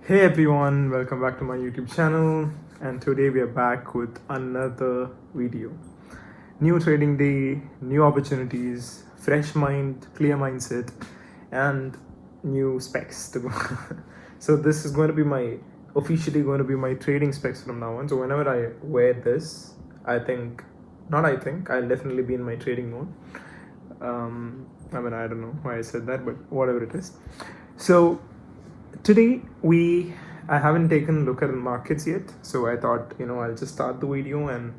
Hey everyone, welcome back to my YouTube channel, and today we are back with another video. New trading day, new opportunities, fresh mind, clear mindset, and new specs to go. So this is going to be officially going to be my trading specs from now on. So whenever I wear this, I'll definitely be in my trading mode. I don't know why I said that, but whatever it is. So today I haven't taken a look at the markets yet, so I thought I'll just start the video and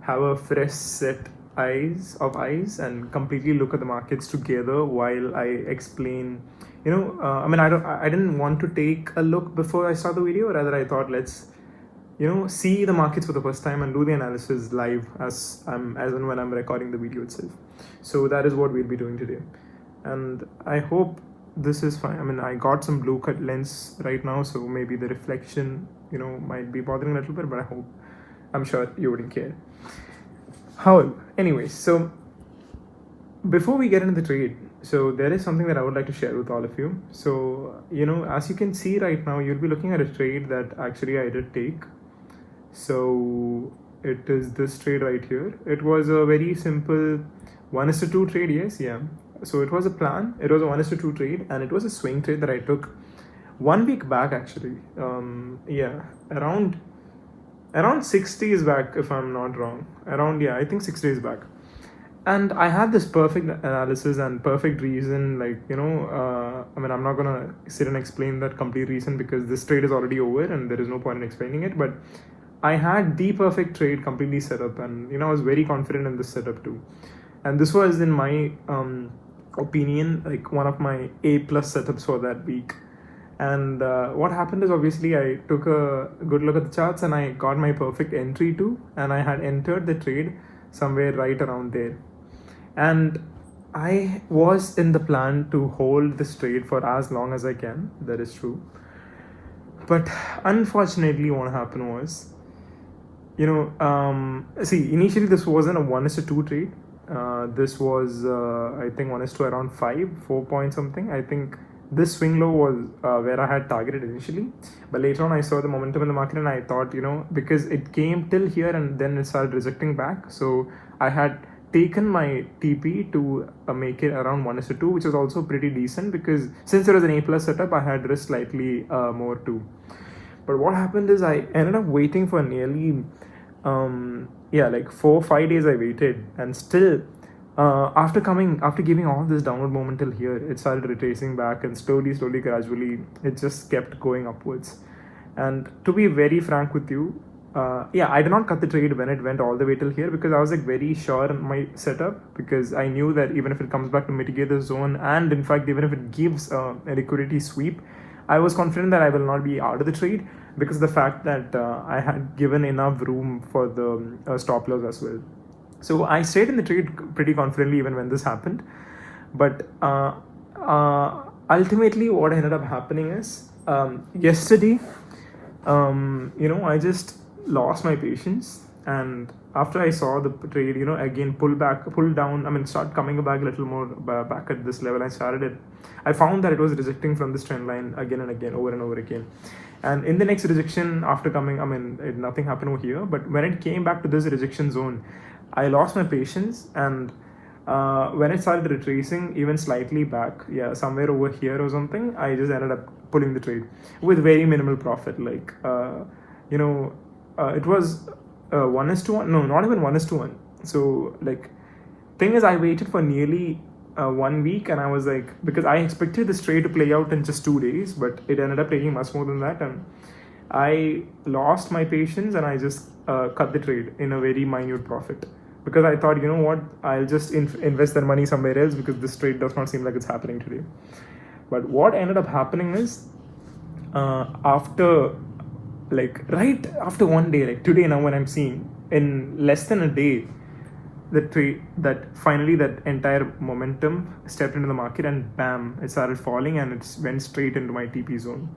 have a fresh set eyes and completely look at the markets together while I explain. I didn't want to take a look before I start the video. Rather, I thought let's see the markets for the first time and do the analysis live as and when I'm recording the video itself. So that is what we'll be doing today, and I hope this is fine. I got some blue cut lens right now, so maybe the reflection might be bothering a little bit, but I'm sure you wouldn't care. However, anyways, so before we get into the trade, so there is something that I would like to share with all of you. So as you can see right now, you'll be looking at a trade that actually I did take. So it is this trade right here. It was a very simple 1:2 trade. Yeah. So it was a plan. It was a 1:2 trade, and it was a swing trade that I took 1 week back actually. Around 6 days back, if I'm not wrong. I think 6 days back. And I had this perfect analysis and perfect reason, I'm not gonna sit and explain that complete reason because this trade is already over and there is no point in explaining it. But I had the perfect trade completely set up, and I was very confident in this setup too. And this was, in my opinion, like one of my A+ setups for that week. And what happened is, obviously I took a good look at the charts and I got my perfect entry too, and I had entered the trade somewhere right around there. And I was in the plan to hold this trade for as long as I can. That is true. But unfortunately, what happened was, initially this wasn't a 1:2 trade. This was I think 1:2 around 4 point something. I think this swing low was where I had targeted initially, but later on I saw the momentum in the market and I thought, because it came till here and then it started rejecting back, so I had taken my TP to make it around 1:2, which was also pretty decent because since it was an A+ setup, I had risked slightly more too. But what happened is I ended up waiting for nearly 4-5 days I waited, and still after giving all this downward momentum here, it started retracing back, and slowly gradually it just kept going upwards. And to be very frank with you, I did not cut the trade when it went all the way till here because I was very sure in my setup, because I knew that even if it comes back to mitigate the zone, and in fact even if it gives a liquidity sweep, I was confident that I will not be out of the trade because of the fact that I had given enough room for the stop loss as well. So I stayed in the trade pretty confidently even when this happened. But ultimately what ended up happening is, yesterday, I just lost my patience, and after I saw the trade, again pull down, start coming back a little more back at this level, I found that it was rejecting from this trend line again and again, over and over again. And in the next rejection after coming, nothing happened over here, but when it came back to this rejection zone, I lost my patience, and when it started retracing even slightly back, somewhere over here or something, I just ended up pulling the trade with very minimal profit. It was 1:1. No, not even 1:1. So thing is, I waited for nearly 1 week, and I was because I expected this trade to play out in just 2 days, but it ended up taking much more than that, and I lost my patience and I just cut the trade in a very minute profit because I thought, I'll just invest that money somewhere else because this trade does not seem like it's happening today. But what ended up happening is, right after 1 day, today now, when I'm seeing in less than a day, the trade that finally that entire momentum stepped into the market, and bam, it started falling and it went straight into my TP zone.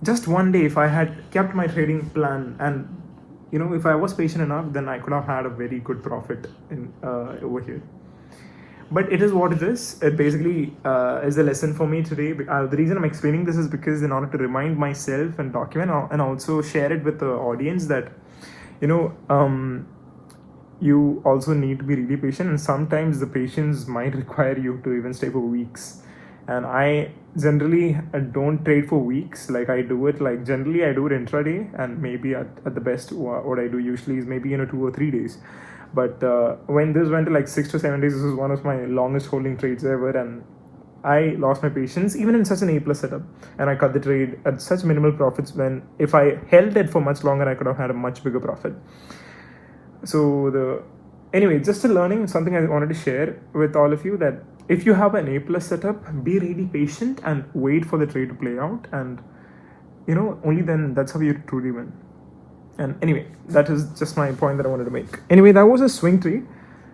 Just 1 day, if I had kept my trading plan and if I was patient enough, then I could have had a very good profit in over here. But it is what it is. It basically is a lesson for me today. The reason I'm explaining this is because in order to remind myself and document and also share it with the audience that, you also need to be really patient, and sometimes the patience might require you to even stay for weeks. And I generally don't trade for weeks. Like I do it, like generally I do it intraday, and maybe at the best what I do usually is maybe 2 or 3 days. But when this went to like 6 to 7 days, this was one of my longest holding trades ever, and I lost my patience even in such an A plus setup, and I cut the trade at such minimal profits, when if I held it for much longer I could have had a much bigger profit. So anyway, just a learning, something I wanted to share with all of you, that if you have an A plus setup, be really patient and wait for the trade to play out, and only then that's how you truly win. And anyway, that is just my point that I wanted to make. Anyway, that was a swing trade.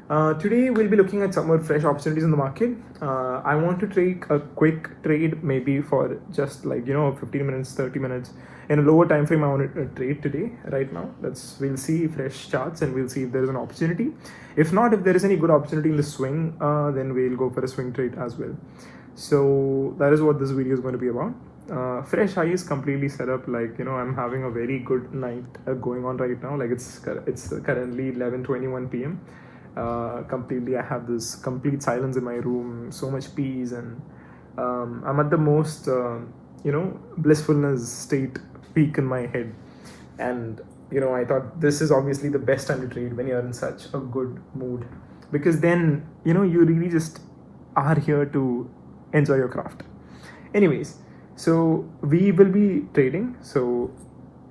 Today we'll be looking at some more fresh opportunities in the market. I want to take a quick trade, maybe for just like 15 minutes, 30 minutes. In a lower time frame, I want to trade today, right now. We'll see fresh charts and we'll see if there is an opportunity. If not, if there is any good opportunity in the swing, then we'll go for a swing trade as well. So that is what this video is going to be about. Fresh high is completely set up, like I'm having a very good night going on right now. Like it's currently 11:21 p.m. Completely, I have this complete silence in my room, so much peace, and I'm at the most blissfulness state peak in my head. And I thought this is obviously the best time to trade when you're in such a good mood, because then you really just are here to enjoy your craft. Anyways, so we will be trading. So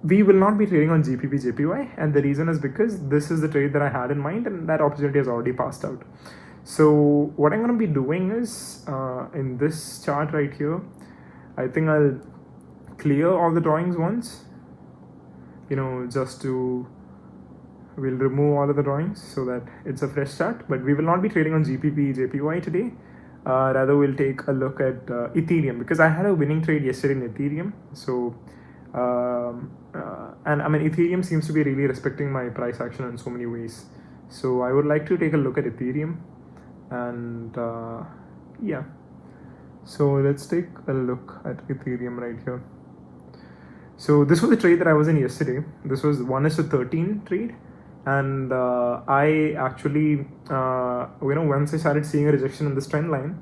we will not be trading on GPP JPY, and the reason is because this is the trade that I had in mind, and that opportunity has already passed out. So what I'm going to be doing is, in this chart right here, I think I'll clear all the drawings once, we'll remove all of the drawings so that it's a fresh chart. But we will not be trading on GPP JPY today. Rather, we'll take a look at Ethereum, because I had a winning trade yesterday in Ethereum. So and I mean, Ethereum seems to be really respecting my price action in so many ways. So I would like to take a look at Ethereum, and yeah. So let's take a look at Ethereum right here. So this was the trade that I was in yesterday. This was 1:13 trade, and I actually once I started seeing a rejection in this trend line,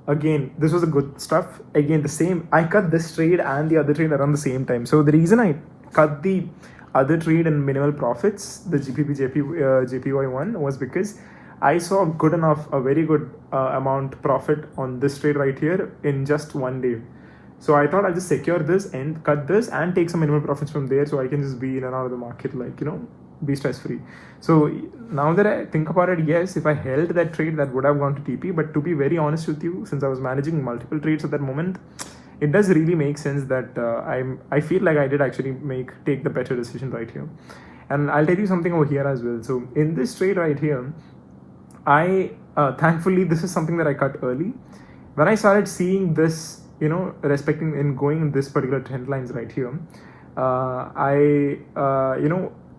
again, this was a good stuff. Again, the same, I cut this trade and the other trade around the same time. So the reason I cut the other trade in minimal profits, the JPY one, was because I saw a very good amount profit on this trade right here in just one day. So I thought I'll just secure this and cut this and take some minimal profits from there, so I can just be in and out of the market, like be stress free. So now that I think about it, yes, if I held that trade, that would have gone to TP. But to be very honest with you, since I was managing multiple trades at that moment, it does really make sense that I feel like I did actually take the better decision right here. And I'll tell you something over here as well. So in this trade right here, I thankfully, this is something that I cut early. When I started seeing this, respecting and going in this particular trend lines right here,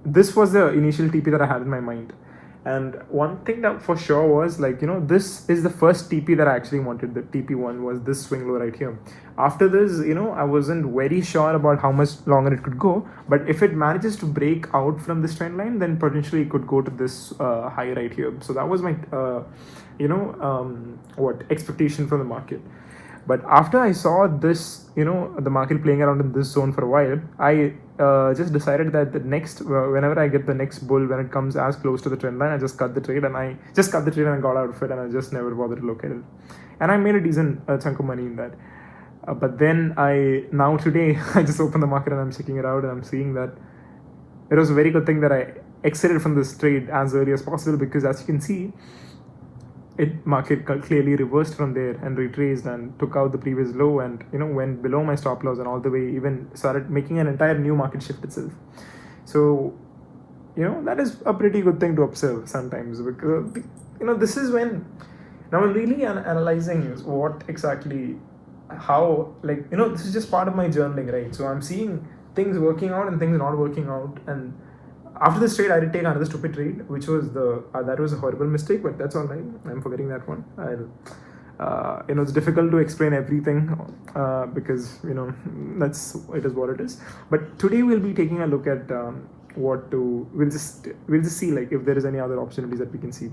this was the initial TP that I had in my mind. And one thing that for sure was this is the first TP that I actually wanted. The TP1 was this swing low right here. After this, I wasn't very sure about how much longer it could go. But if it manages to break out from this trend line, then potentially it could go to this high right here. So that was my, expectation from the market. But after I saw this, the market playing around in this zone for a while, I just decided that the next, whenever I get the next bull, when it comes as close to the trend line, I just cut the trade, and I got out of it, and I just never bothered to look at it. And I made a decent chunk of money in that. But then now today, I just opened the market and I'm checking it out, and I'm seeing that it was a very good thing that I exited from this trade as early as possible, because as you can see, market clearly reversed from there and retraced and took out the previous low, and went below my stop loss, and all the way even started making an entire new market shift itself. So that is a pretty good thing to observe sometimes, because this is when now I'm really analyzing what exactly, how, this is just part of my journaling, right? So I'm seeing things working out and things not working out, and After this trade, I did take another stupid trade, which was that was a horrible mistake, but that's all right. I'm forgetting that one. It's difficult to explain everything because it is what it is. But today we'll be taking a look at we'll just see like if there is any other opportunities that we can see.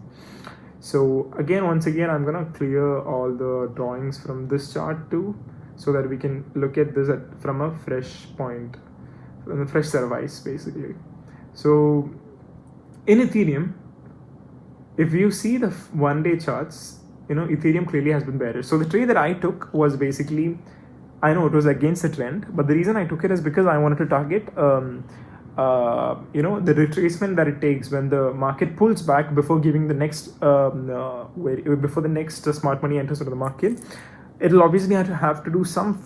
So once again, I'm gonna clear all the drawings from this chart too, so that we can look at this from a fresh point, from a fresh set of eyes, basically. So in Ethereum, if you see the 1-day charts, Ethereum clearly has been bearish. So the trade that I took was basically, I know it was against the trend, but the reason I took it is because I wanted to target the retracement that it takes when the market pulls back before giving the next before the next smart money enters into the market. It'll obviously have to do some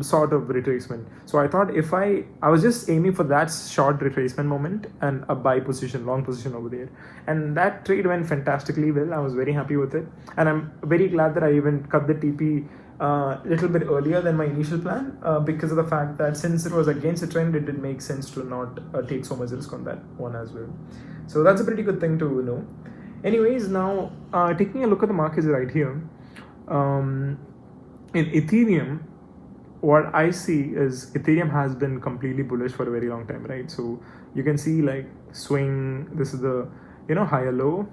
sort of retracement. So I thought if I was just aiming for that short retracement moment and a buy position, long position over there. And that trade went fantastically well. I was very happy with it. And I'm very glad that I even cut the TP a little bit earlier than my initial plan because of the fact that since it was against the trend, it did make sense to not take so much risk on that one as well. So that's a pretty good thing to know. Anyways, now taking a look at the markets right here. In Ethereum, what I see is Ethereum has been completely bullish for a very long time, right? So you can see like swing, this is the, higher low,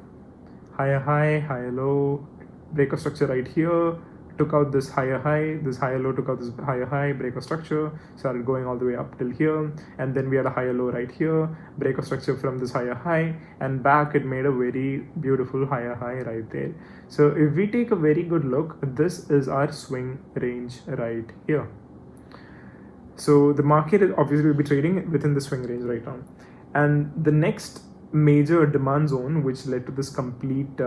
higher high, higher low, break of structure right here, took out this higher high, this higher low took out this higher high, break of structure, started going all the way up till here, and then we had a higher low right here, break of structure from this higher high, and back it made a very beautiful higher high right there. So if we take a very good look, this is our swing range right here. So the market is obviously will be trading within the swing range right now, and the next major demand zone which led to this complete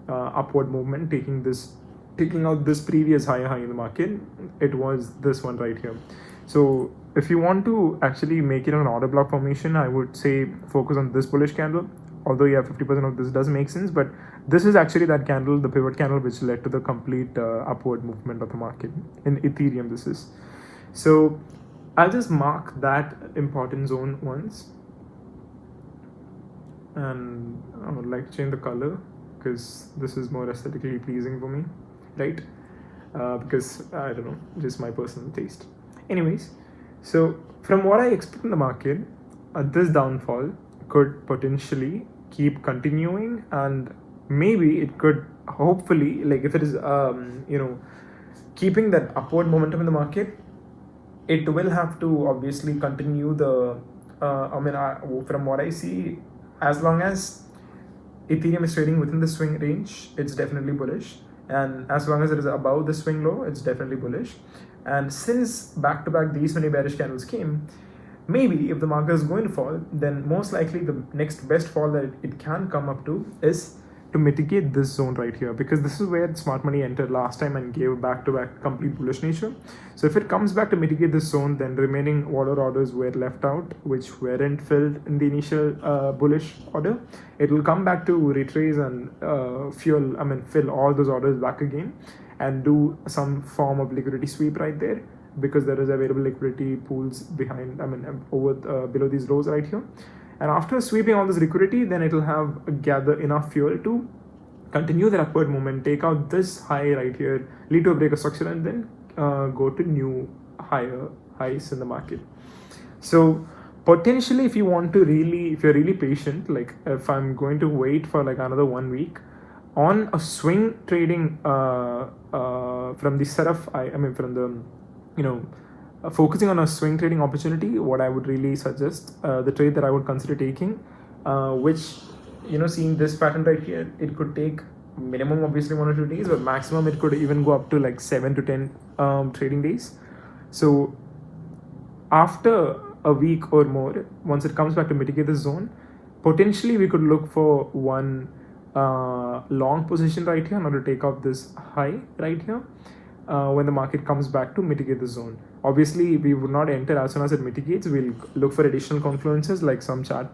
upward movement, taking out this previous higher high in the market, it was this one right here. So if you want to actually make it an order block formation, I would say focus on this bullish candle. Although 50% of this does make sense, but this is actually that candle, the pivot candle, which led to the complete upward movement of the market. In Ethereum, this is. So I'll just mark that important zone once. And I would like to change the color because this is more aesthetically pleasing for me, right? Because I don't know, just my personal taste. Anyways, so from what I expect in the market, this downfall could potentially keep continuing, and maybe it could hopefully, like if it is keeping that upward momentum in the market, it will have to obviously continue the from what I see, as long as Ethereum is trading within the swing range, it's definitely bullish, and as long as it is above the swing low, it's definitely bullish. And since back to back these many bearish candles came, maybe if the market is going to fall, then most likely the next best fall that it can come up to is to mitigate this zone right here, because this is where smart money entered last time and gave back to back complete bullish nature. So if it comes back to mitigate this zone, then remaining order orders were left out, which weren't filled in the initial bullish order. It will come back to retrace and fill all those orders back again and do some form of liquidity sweep right there, because there is available liquidity pools behind, below these rows right here. And after sweeping all this liquidity, then it will have gather enough fuel to continue the upward movement, take out this high right here, lead to a break of structure, and then go to new higher highs in the market. So potentially, if you're really patient, like if I'm going to wait for like another 1 week on a swing trading from the setup, focusing on a swing trading opportunity, what I would really suggest, the trade that I would consider taking, which, seeing this pattern right here, it could take minimum obviously 1 or 2 days, but maximum it could even go up to like 7 to 10 trading days. So after a week or more, once it comes back to mitigate the zone, potentially we could look for one long position right here, not to take out this high right here, when the market comes back to mitigate the zone. Obviously, we would not enter as soon as it mitigates. We'll look for additional confluences like some chart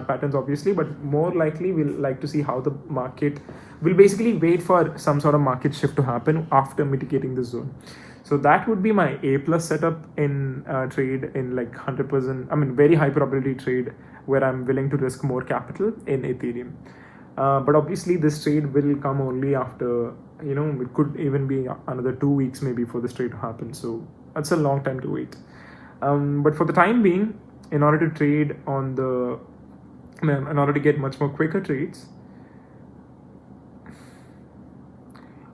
patterns, obviously, but more likely we'll like to see how the market will basically wait for some sort of market shift to happen after mitigating the zone. So that would be my A plus setup in trade in like 100%. I mean, very high probability trade where I'm willing to risk more capital in Ethereum. But obviously, this trade will come only after, it could even be another 2 weeks maybe for this trade to happen. So that's a long time to wait. But for the time being, in order to trade on the, in order to get much more quicker trades,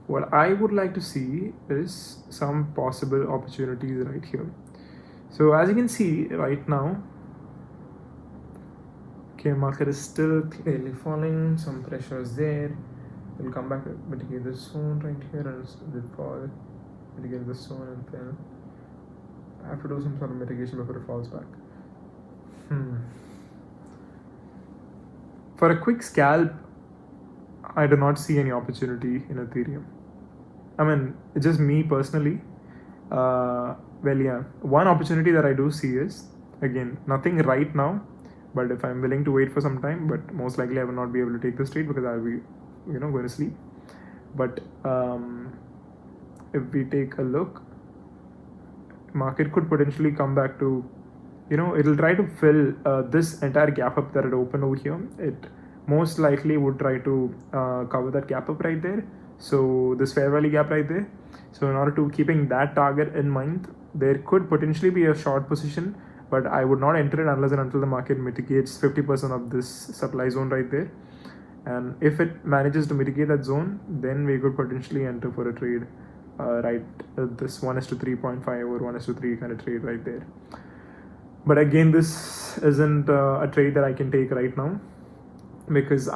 what I would like to see is some possible opportunities right here. So as you can see right now, okay, market is still clearly falling, some pressure is there. We'll come back, mitigate this zone right here, and it will fall, mitigate this zone, and then I have to do some sort of mitigation before it falls back. For a quick scalp, I do not see any opportunity in Ethereum. I mean, it's just me personally. One opportunity that I do see is, again, nothing right now, but if I'm willing to wait for some time, but most likely I will not be able to take this trade because I'll be, going to sleep. But if we take a look, market could potentially come back to, it'll try to fill this entire gap up that it opened over here. It most likely would try to cover that gap up right there. So this fair value gap right there. So in order to keeping that target in mind, there could potentially be a short position, but I would not enter it unless and until the market mitigates 50% of this supply zone right there. And if it manages to mitigate that zone, then we could potentially enter for a trade this 1:3.5 or 1:3 kind of trade right there. But again, this isn't a trade that I can take right now, because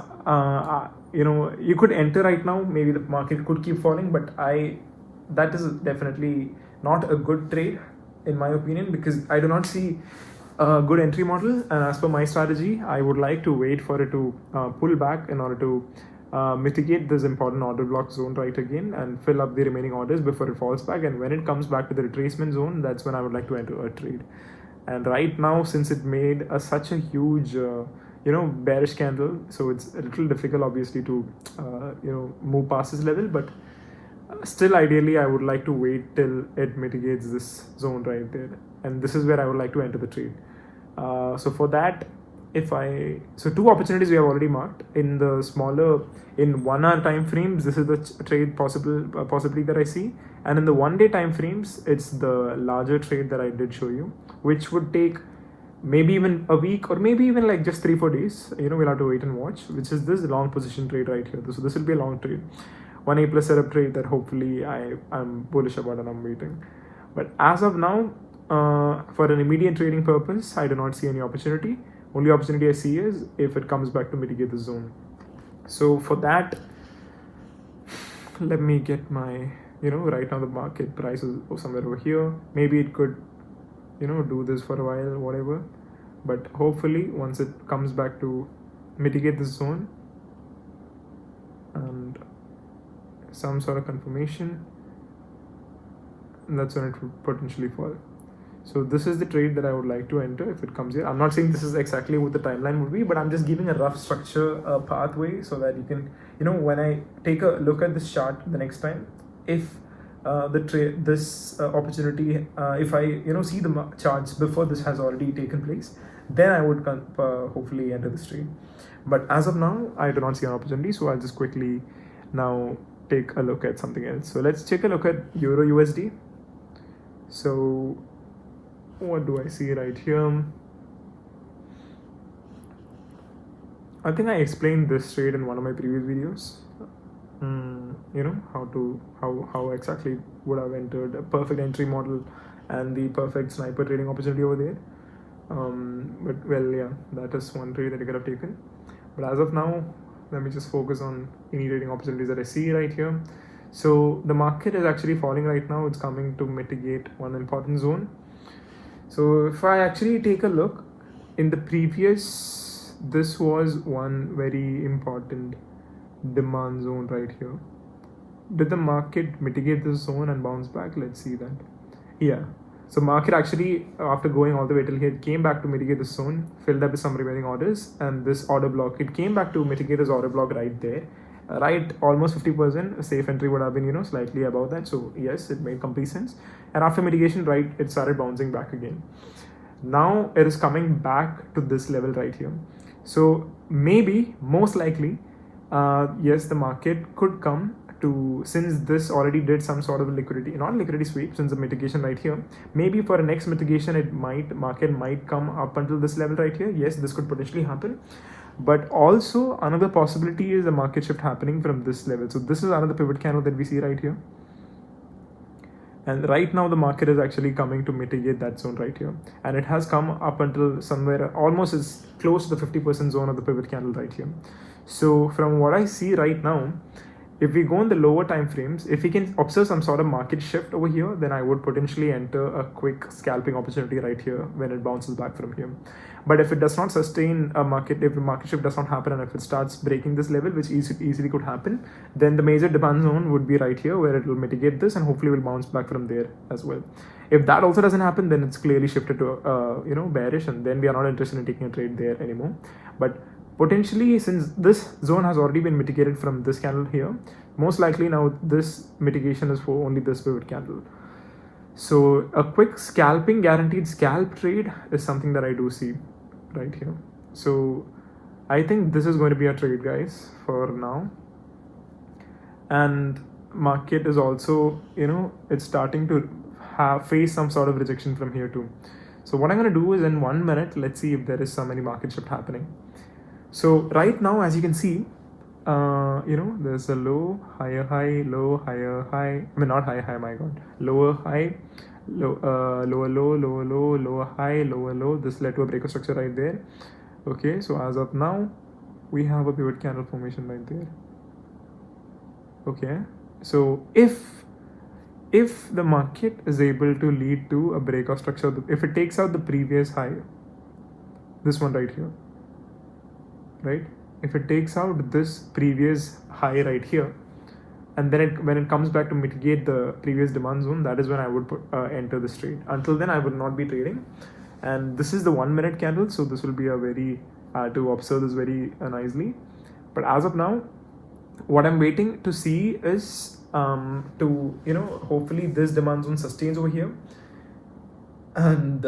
you could enter right now, maybe the market could keep falling, but that is definitely not a good trade in my opinion, because I do not see a good entry model, and as per my strategy, I would like to wait for it to pull back in order to mitigate this important order block zone right again and fill up the remaining orders before it falls back. And when it comes back to the retracement zone, that's when I would like to enter a trade. And right now, since it made such a huge bearish candle, so it's a little difficult obviously to move past this level, but still ideally I would like to wait till it mitigates this zone right there, and this is where I would like to enter the trade. So for that, so two opportunities we have already marked in the smaller, in 1 hour time frames. This is the trade possibly that I see, and in the 1 day time frames, it's the larger trade that I did show you, which would take maybe even a week or maybe even like just 3-4 days. We'll have to wait and watch, which is this long position trade right here. So this will be a long trade, 1 A plus setup trade that hopefully I'm bullish about and I'm waiting. But as of now, for an immediate trading purpose, I do not see any opportunity. Only opportunity I see is if it comes back to mitigate the zone. So for that, let me get my, right now the market price is somewhere over here. Maybe it could, do this for a while, whatever. But hopefully once it comes back to mitigate the zone and some sort of confirmation, that's when it would potentially fall. So this is the trade that I would like to enter if it comes here. I'm not saying this is exactly what the timeline would be, but I'm just giving a rough structure, pathway, so that you can, when I take a look at this chart the next time, if this opportunity, if I see the charts before this has already taken place, then I would hopefully enter this trade. But as of now, I do not see an opportunity, so I'll just quickly now take a look at something else. So let's take a look at Euro USD. So what do I see right here? I think I explained this trade in one of my previous videos. How exactly would have entered a perfect entry model and the perfect sniper trading opportunity over there. But well, yeah, that is one trade that I could have taken. But as of now, let me just focus on any trading opportunities that I see right here. So the market is actually falling right now. It's coming to mitigate one important zone. So if I actually take a look in the previous, this was one very important demand zone right here. Did the market mitigate this zone and bounce back? Let's see that. Yeah. So market actually, after going all the way till here, it came back to mitigate the zone, filled up with some remaining orders, and this order block, it came back to mitigate this order block right there. right, almost 50%. Safe entry would have been slightly above that, so yes, it made complete sense. And after mitigation, right, it started bouncing back again. Now it is coming back to this level right here. So maybe, most likely, yes, the market could come to, since this already did some sort of liquidity, not liquidity sweep, since the mitigation right here, maybe for a next mitigation, market might come up until this level right here. Yes, this could potentially happen. But also another possibility is a market shift happening from this level. So this is another pivot candle that we see right here. And right now the market is actually coming to mitigate that zone right here. And it has come up until somewhere almost as close to the 50% zone of the pivot candle right here. So from what I see right now, if we go in the lower time frames, if we can observe some sort of market shift over here, then I would potentially enter a quick scalping opportunity right here when it bounces back from here. But if it does not sustain a market, if the market shift does not happen, and if it starts breaking this level, which easily could happen, then the major demand zone would be right here, where it will mitigate this and hopefully will bounce back from there as well. If that also doesn't happen, then it's clearly shifted to bearish, and then we are not interested in taking a trade there anymore. But potentially, since this zone has already been mitigated from this candle here, most likely now this mitigation is for only this pivot candle. So a quick scalping, guaranteed scalp trade is something that I do see right here. So I think this is going to be a trade, guys, for now. And market is also, it's starting to face some sort of rejection from here too. So what I'm going to do is, in 1 minute, let's see if there is some any market shift happening. So right now, as you can see, there's a low, higher high, low, higher high. I mean, not higher high, my God. Lower high, lower low, lower low, lower high, lower low. This led to a breaker structure right there. Okay, so as of now, we have a pivot candle formation right there. Okay, so if the market is able to lead to a breakout structure, if it takes out the previous high, this one right here, right? If it takes out this previous high right here, and then when it comes back to mitigate the previous demand zone, that is when I would enter this trade. Until then, I would not be trading. And this is the 1 minute candle, so this will be a very to observe this very nicely. But as of now, what I'm waiting to see is hopefully this demand zone sustains over here, and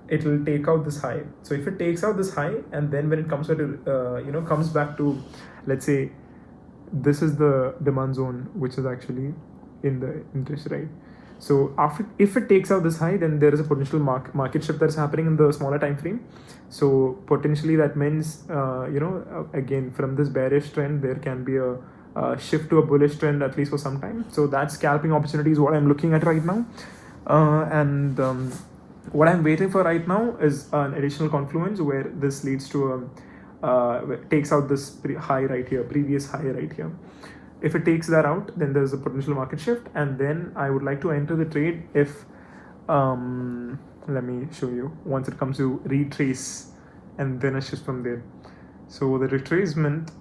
it will take out this high. So if it takes out this high, and then when it comes back to comes back to, let's say, this is the demand zone, which is actually in the interest, right? So if it takes out this high, then there is a potential market shift that's happening in the smaller time frame. So potentially that means again, from this bearish trend, there can be a shift to a bullish trend, at least for some time. So that scalping opportunity is what I'm looking at right now. What I'm waiting for right now is an additional confluence where this leads to takes out this high right here, previous high right here. If it takes that out, then there's a potential market shift, and then I would like to enter the trade if let me show you, once it comes to retrace and then a shift from there. So the retracement,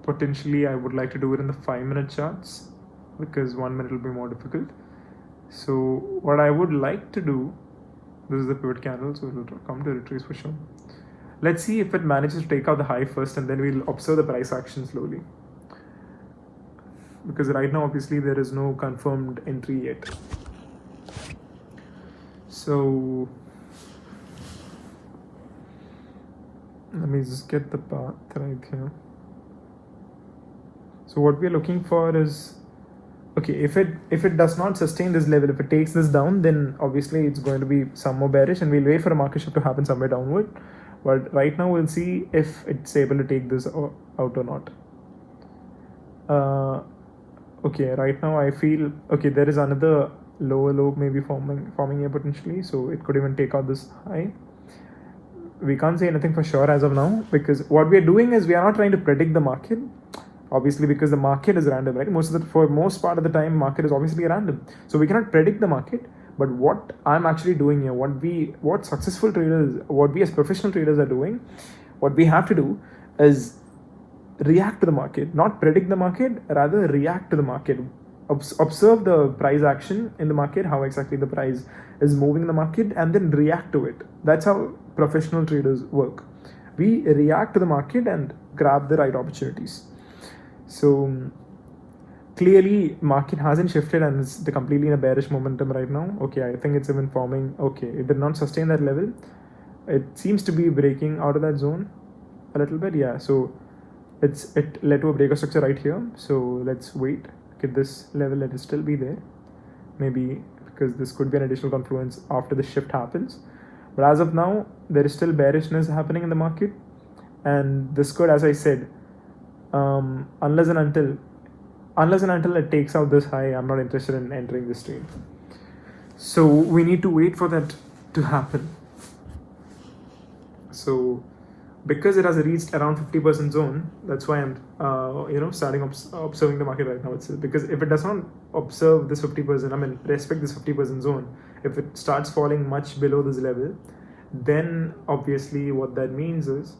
potentially I would like to do it in the 5 minute charts, because 1 minute will be more difficult. So what I would like to do, this is the pivot candle, so it will come to retrace for sure. Let's see if it manages to take out the high first, and then we'll observe the price action slowly. Because right now, obviously, there is no confirmed entry yet. So let me just get the path right here. So what we're looking for is, okay, if it does not sustain this level, if it takes this down, then obviously it's going to be some more bearish, and we'll wait for a market shift to happen somewhere downward. But right now we'll see if it's able to take this out or not. Okay, right now I feel, okay, there is another lower low maybe forming here potentially, so it could even take out this high. We can't say anything for sure as of now, because what we are doing is we are not trying to predict the market, obviously, because the market is random, right? For most part of the time, market is obviously random, so we cannot predict the market. But what I'm actually doing here, what successful traders, what we as professional traders are doing, what we have to do is react to the market, not predict the market, rather react to the market. Observe the price action in the market, how exactly the price is moving in the market, and then react to it. That's how professional traders work. We react to the market and grab the right opportunities. So clearly market hasn't shifted and it's completely in a bearish momentum right now. Okay, I think it's even forming. Okay, it did not sustain that level. It seems to be breaking out of that zone a little bit. Yeah, so it led to a breaker structure right here. So let's wait. Okay, this level, let it still be there, maybe because this could be an additional confluence after the shift happens. But as of now, there is still bearishness happening in the market, and this could, as I said, unless and until it takes out this high, I'm not interested in entering this trade. So we need to wait for that to happen. So because it has reached around 50% zone, that's why I'm starting observing the market right now itself. Because if it does not observe this 50%, I mean respect this 50% zone, if it starts falling much below this level, then obviously what that means is,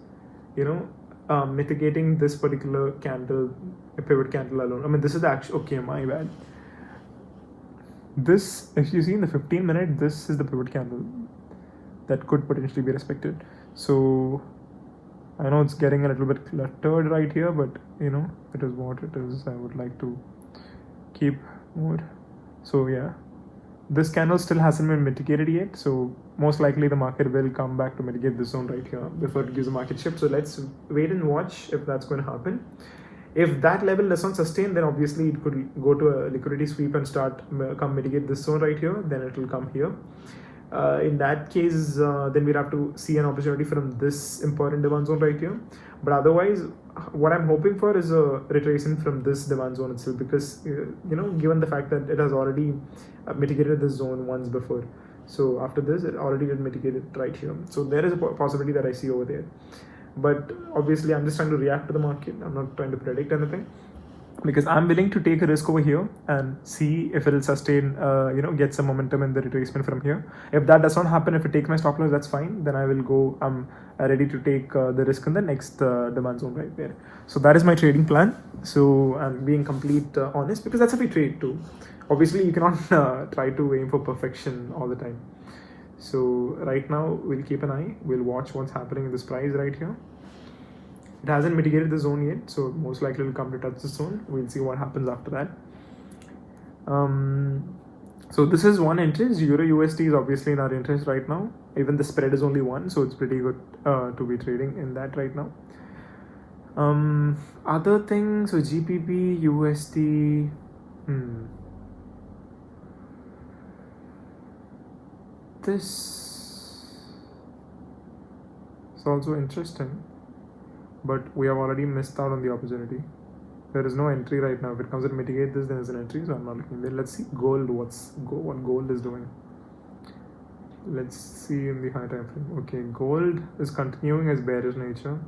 mitigating this particular candle, a pivot candle alone. I mean, this is the actual, okay, my bad. This, if you see in the 15-minute, this is the pivot candle that could potentially be respected. So I know it's getting a little bit cluttered right here, but it is what it is. I would like to keep more. So yeah, this candle still hasn't been mitigated yet, so most likely the market will come back to mitigate this zone right here before it gives a market shift. So let's wait and watch if that's going to happen. If that level does not sustain, then obviously it could go to a liquidity sweep and come mitigate this zone right here, then it will come here. In that case, then we'd have to see an opportunity from this important demand zone right here. But otherwise, what I'm hoping for is a retracement from this demand zone itself, because given the fact that it has already mitigated this zone once before, so after this it already did mitigate it right here. So there is a possibility that I see over there. But obviously I'm just trying to react to the market. I'm not trying to predict anything, because I'm willing to take a risk over here and see if it will sustain, get some momentum in the retracement from here. If that does not happen, if it takes my stop loss, that's fine. Then I will go, I'm ready to take the risk in the next demand zone right there. So that is my trading plan. So I'm being complete honest, because that's how we trade too. Obviously, you cannot try to aim for perfection all the time. So right now, we'll keep an eye. We'll watch what's happening in this price right here. It hasn't mitigated the zone yet, so most likely it will come to touch the zone. We'll see what happens after that. So this is one interest. Euro USD is obviously in our interest right now. Even the spread is only one, so it's pretty good to be trading in that right now. Other things, so GBP, USD. This is also interesting, but we have already missed out on the opportunity. There is no entry right now. If it comes to mitigate this, then there's an entry, so I'm not looking there. Let's see gold. What gold is doing. Let's see in the high time frame. Okay, gold is continuing as bearish nature.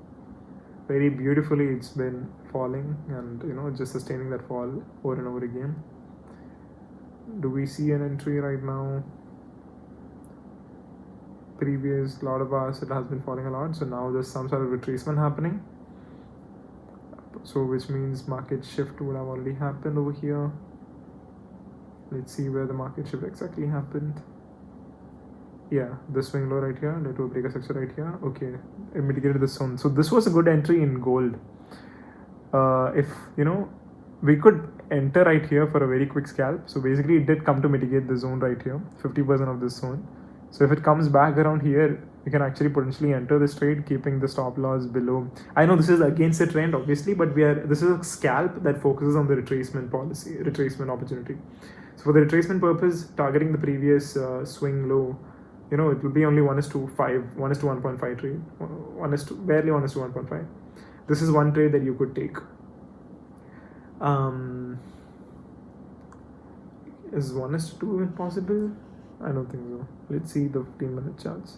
Very beautifully, it's been falling and just sustaining that fall over and over again. Do we see an entry right now? Previous lot of hours it has been falling a lot, so now there's some sort of retracement happening, so which means market shift would have already happened over here. Let's see where the market shift exactly happened. Yeah, the swing low right here led to a breaker structure right here. Okay, it mitigated the zone, so this was a good entry in gold. If we could enter right here for a very quick scalp. So basically it did come to mitigate the zone right here, 50% of this zone. So if it comes back around here, you can actually potentially enter this trade, keeping the stop loss below. I know this is against the trend, obviously, but this is a scalp that focuses on the retracement policy, retracement opportunity. So for the retracement purpose, targeting the previous swing low, it will be only 1:5, 1:1.5 trade, barely 1:1.5. This is one trade that you could take. Is 1:2 even possible? I don't think so. Let's see the 15-minute charts.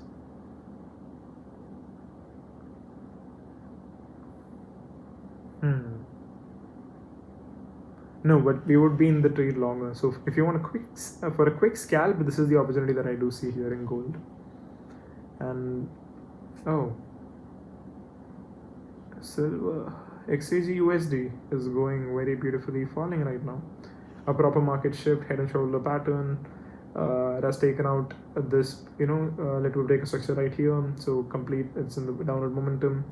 No, but we would be in the trade longer. So if you want for a quick scalp, this is the opportunity that I do see here in gold. And silver, XAG USD is going very beautifully, falling right now. A proper market shift, head and shoulder pattern. It has taken out this little breaker structure right here, so complete, it's in the downward momentum.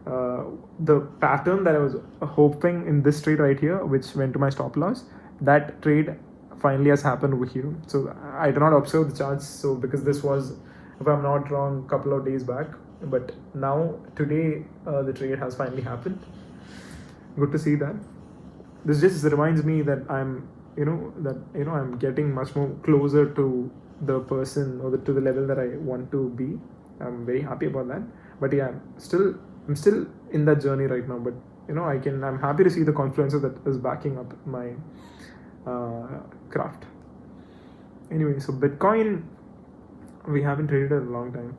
the pattern that I was hoping in this trade right here, which went to my stop loss, that trade finally has happened over here. So I did not observe the charts, so because this was, if I'm not wrong, a couple of days back, but now today the trade has finally happened. Good to see that. This just reminds me that I'm getting much more closer to the person or to the level that I want to be. I'm very happy about that. But yeah, I'm still in that journey right now. But I'm happy to see the confluences that is backing up my craft. Anyway, so Bitcoin, we haven't traded it in a long time.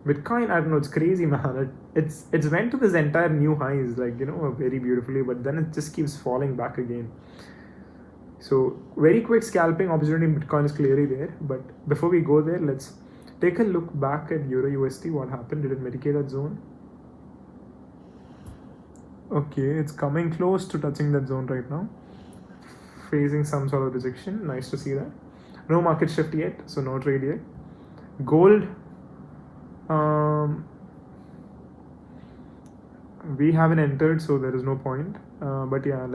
Bitcoin, I don't know, it's crazy, man. It's went to this entire new highs, very beautifully, but then it just keeps falling back again. So very quick scalping opportunity in Bitcoin is clearly there. But before we go there, let's take a look back at Euro USD. What happened? Did it mitigate that zone? Okay, it's coming close to touching that zone right now. Facing some sort of rejection. Nice to see that. No market shift yet, so no trade yet. Gold. We haven't entered, so there is no point. But yeah,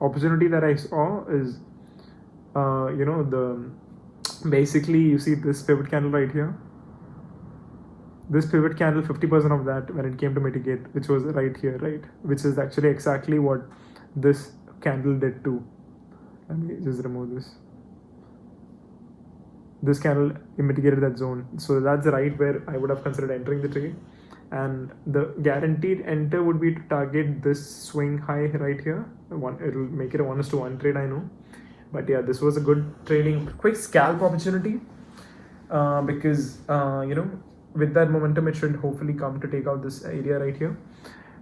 opportunity that I saw is, basically you see this pivot candle right here. This pivot candle, 50% of that when it came to mitigate, which was right here, right? Which is actually exactly what this candle did too. Let me just remove this. This candle mitigated that zone. So that's right where I would have considered entering the trade. And the guaranteed enter would be to target this swing high right here. It'll make it a 1:1 trade, I know. But yeah, this was a good trading, quick scalp opportunity. Because, with that momentum, it should hopefully come to take out this area right here.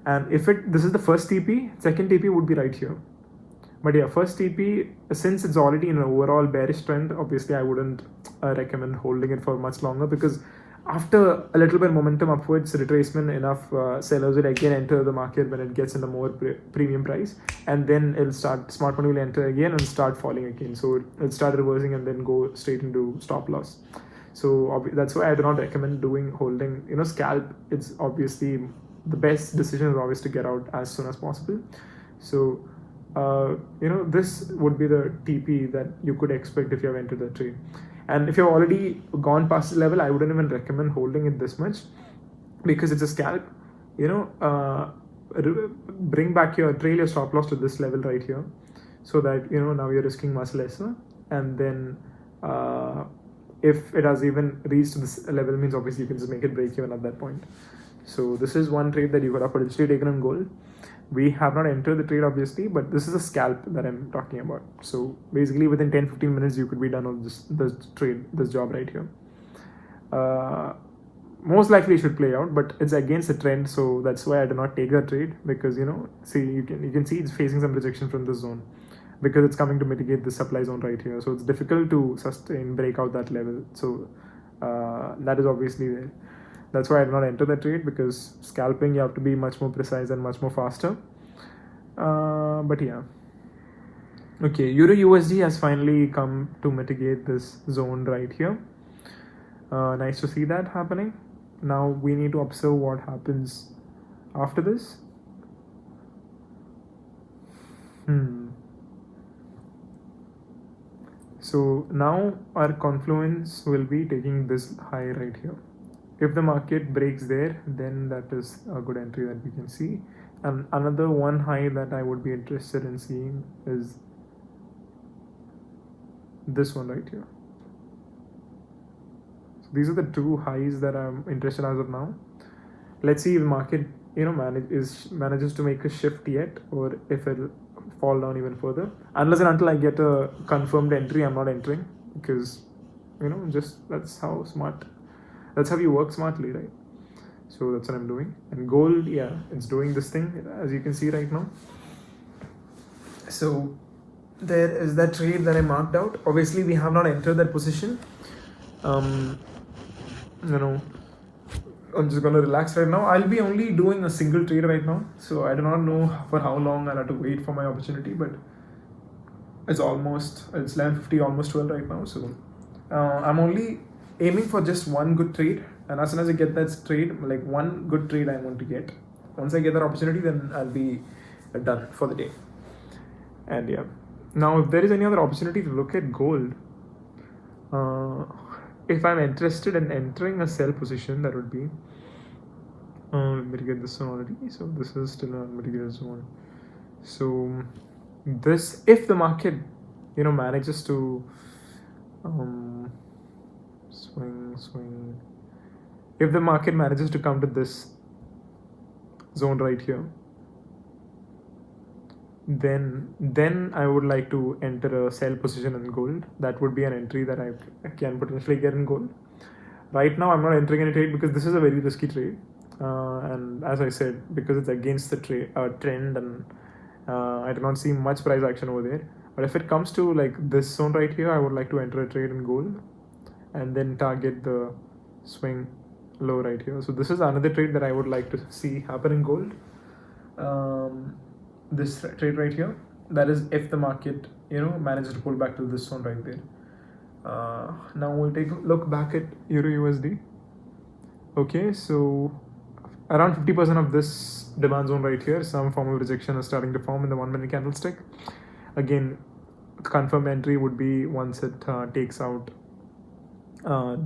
And this is the first TP, second TP would be right here. But yeah, first TP, since it's already in an overall bearish trend, obviously I wouldn't recommend holding it for much longer, because after a little bit momentum upwards, retracement, enough sellers will again enter the market when it gets in a more premium price, and then it'll start, smart money will enter again and start falling again. So it'll start reversing and then go straight into stop loss. So that's why I do not recommend holding, scalp. It's obviously the best decision is always to get out as soon as possible. So this would be the TP that you could expect if you have entered the trade. And if you've already gone past the level, I wouldn't even recommend holding it this much, because it's a scalp. Bring back trail your stop loss to this level right here, so that now you're risking much lesser. And then if it has even reached this level, means obviously you can just make it break even at that point. So this is one trade that you could have potentially taken on gold. We have not entered the trade obviously, but this is a scalp that I'm talking about. So basically within 10-15 minutes you could be done on this trade, this job right here. Most likely it should play out, but it's against the trend, so that's why I do not take the trade, because see, you can see it's facing some rejection from this zone, because it's coming to mitigate the supply zone right here. So it's difficult to break out that level. So that is obviously there. That's why I did not enter the trade, because scalping, you have to be much more precise and much more faster. But yeah. Okay, Euro USD has finally come to mitigate this zone right here. Nice to see that happening. Now we need to observe what happens after this. So now our confluence will be taking this high right here. If the market breaks there, then that is a good entry that we can see. And another one high that I would be interested in seeing is this one right here. So these are the two highs that I'm interested as of now. Let's see if the market manages to make a shift yet, or if it'll fall down even further. Unless and until I get a confirmed entry, I'm not entering, because that's how you work smartly, right? So that's what I'm doing. And gold, yeah, it's doing this thing, as you can see right now. So there is that trade that I marked out. Obviously we have not entered that position. I'm just going to relax right now. I'll be only doing a single trade right now, so I do not know for how long I'll have to wait for my opportunity, but it's 11:50, almost 12 right now. So I'm only aiming for just one good trade, and as soon as I get that trade, one good trade I want to get, once I get that opportunity, then I'll be done for the day. And yeah, now if there is any other opportunity to look at gold, if I'm interested in entering a sell position, that would be mitigate this one already. So this is still a mitigated zone. So this, if the market, manages to swing, if the market manages to come to this zone right here, then I would like to enter a sell position in gold. That would be an entry that I can potentially get in gold. Right now I'm not entering any trade because this is a very risky trade, and as I said, because it's against the trend, and I do not see much price action over there. But if it comes to like this zone right here, I would like to enter a trade in gold and then target the swing low right here. So this is another trade that I would like to see happen in gold. This trade right here, that is if the market manages to pull back to this zone right there. Now we'll take a look back at Euro USD. Okay, so around 50% of this demand zone right here, some form of rejection is starting to form in the 1 minute candlestick. Again, confirmed entry would be once it takes out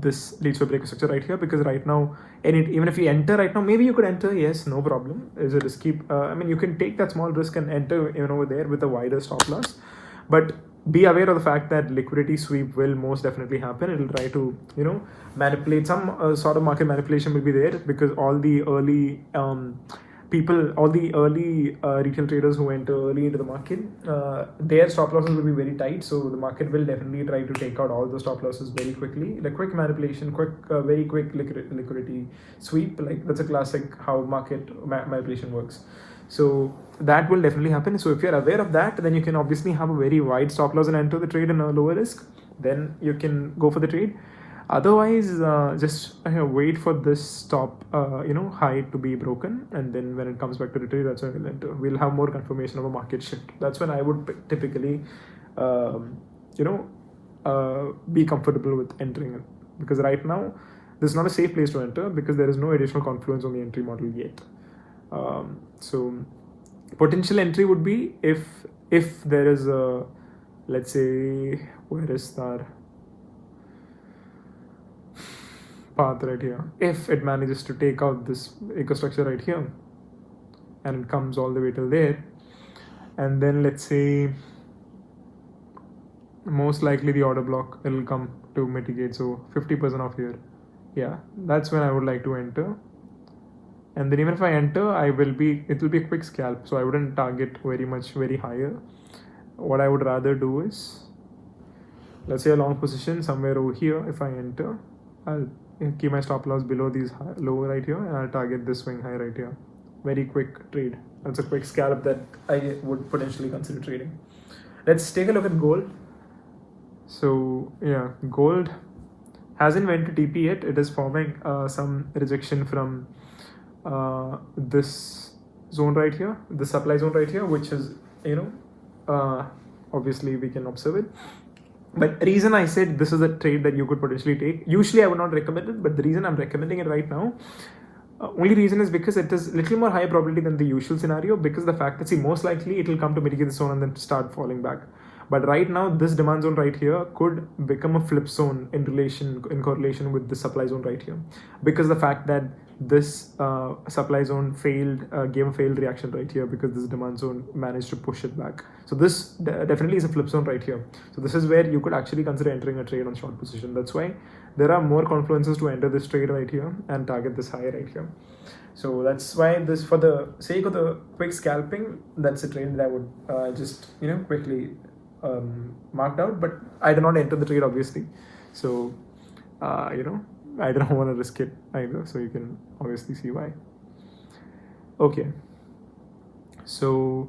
this leads to a breaker structure right here, because right now, even if you enter right now, maybe you could enter, yes, no problem. Is a risky, you can take that small risk and enter over there with a wider stop loss, but be aware of the fact that liquidity sweep will most definitely happen. It will try to manipulate, some sort of market manipulation will be there, because all the early retail traders who enter early into the market, their stop losses will be very tight, so the market will definitely try to take out all the stop losses very quickly. Like quick manipulation, very quick liquidity sweep, like that's a classic how market manipulation works. So that will definitely happen. So if you're aware of that, then you can obviously have a very wide stop loss and enter the trade in a lower risk. Then you can go for the trade. Otherwise, just wait for this stop high to be broken, and then when it comes back to the trade, that's when we'll enter. We'll have more confirmation of a market shift. That's when I would typically be comfortable with entering it, because right now this is not a safe place to enter because there is no additional confluence on the entry model yet. So potential entry would be if there is a, let's say, where is that path right here, if it manages to take out this eco structure right here and it comes all the way till there, and then let's say most likely the order block will come to mitigate, so 50% off here, yeah, that's when I would like to enter. And then even if I enter, it will be a quick scalp, so I wouldn't target very higher. What I would rather do is, let's say a long position somewhere over here, if I enter, I'll keep my stop loss below these lower right here, and I'll target this swing high right here. Very quick trade. That's a quick scalp that I would potentially consider trading. Let's take a look at gold. So yeah, gold hasn't went to TP yet. It is forming some rejection from this zone right here, the supply zone right here, which is obviously we can observe it. But reason I said this is a trade that you could potentially take, usually I would not recommend it, but the reason I'm recommending it right now, only reason is because it is little more high probability than the usual scenario, because the fact that, see, most likely it will come to mitigate the zone and then start falling back. But right now, this demand zone right here could become a flip zone in correlation with the supply zone right here, because the fact that this supply zone gave a failed reaction right here, because this demand zone managed to push it back. So this definitely is a flip zone right here. So this is where you could actually consider entering a trade on short position. That's why there are more confluences to enter this trade right here and target this high right here. So that's why this, for the sake of the quick scalping, that's a trade that I would just quickly marked out, but I did not enter the trade obviously, so I don't want to risk it either, so you can obviously see why. Okay, so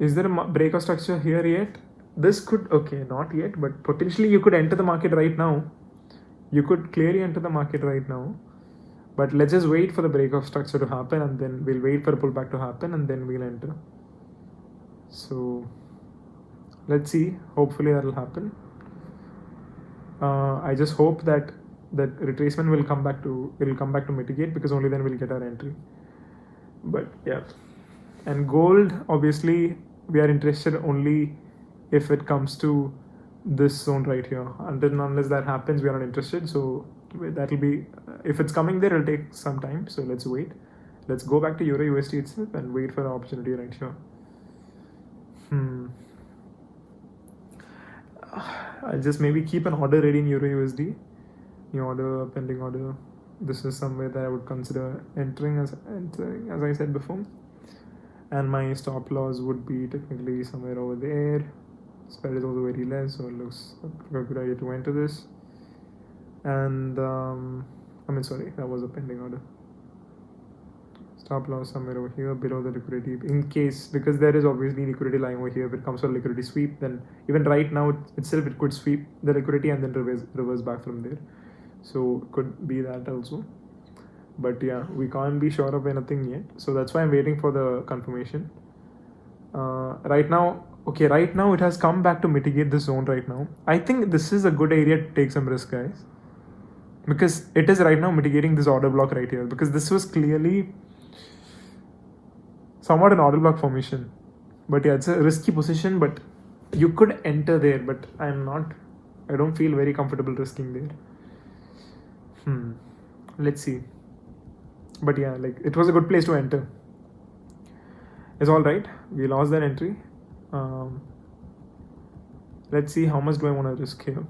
is there a breakout structure here yet? This could, okay, not yet, but potentially you could enter the market right now. You could clearly enter the market right now, but let's just wait for the breakout structure to happen, and then we'll wait for a pullback to happen, and then we'll enter. So let's see, hopefully that will happen. I just hope that that retracement will come back to mitigate, because only then we'll get our entry. But yeah, and gold, obviously we are interested only if it comes to this zone right here. Until and unless that happens, we are not interested. So that will be, if it's coming there, it'll take some time. So let's wait. Let's go back to Euro USD itself and wait for an opportunity right here. I'll just maybe keep an order ready in Euro USD. New order, pending order. This is somewhere that I would consider entering, as I said before. And my stop loss would be technically somewhere over there. Spread is also very less, so it looks like a good idea to enter this. And that was a pending order. Stop loss somewhere over here below the liquidity, in case, because there is obviously liquidity lying over here. If it comes for liquidity sweep, then even right now itself it could sweep the liquidity and then reverse back from there. So could be that also. But yeah, we can't be sure of anything yet. So that's why I'm waiting for the confirmation. Right now it has come back to mitigate the zone right now. I think this is a good area to take some risk, guys, because it is right now mitigating this order block right here, because this was clearly somewhat an order block formation. But yeah, it's a risky position, but you could enter there, but I don't feel very comfortable risking there. Let's see. But yeah, like, it was a good place to enter. It's all right. We lost that entry. Let's see, how much do I want to risk here?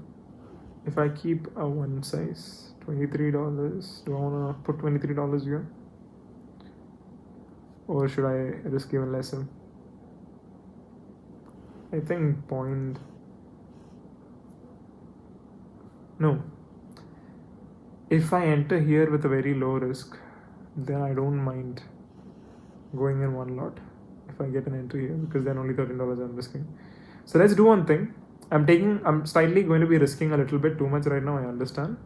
If I keep a one size, $23, do I want to put $23 here? Or should I risk even lesser? I think no. If I enter here with a very low risk, then I don't mind going in one lot if I get an entry here, because then only $13 I'm risking. So let's do one thing. I'm slightly going to be risking a little bit too much right now, I understand,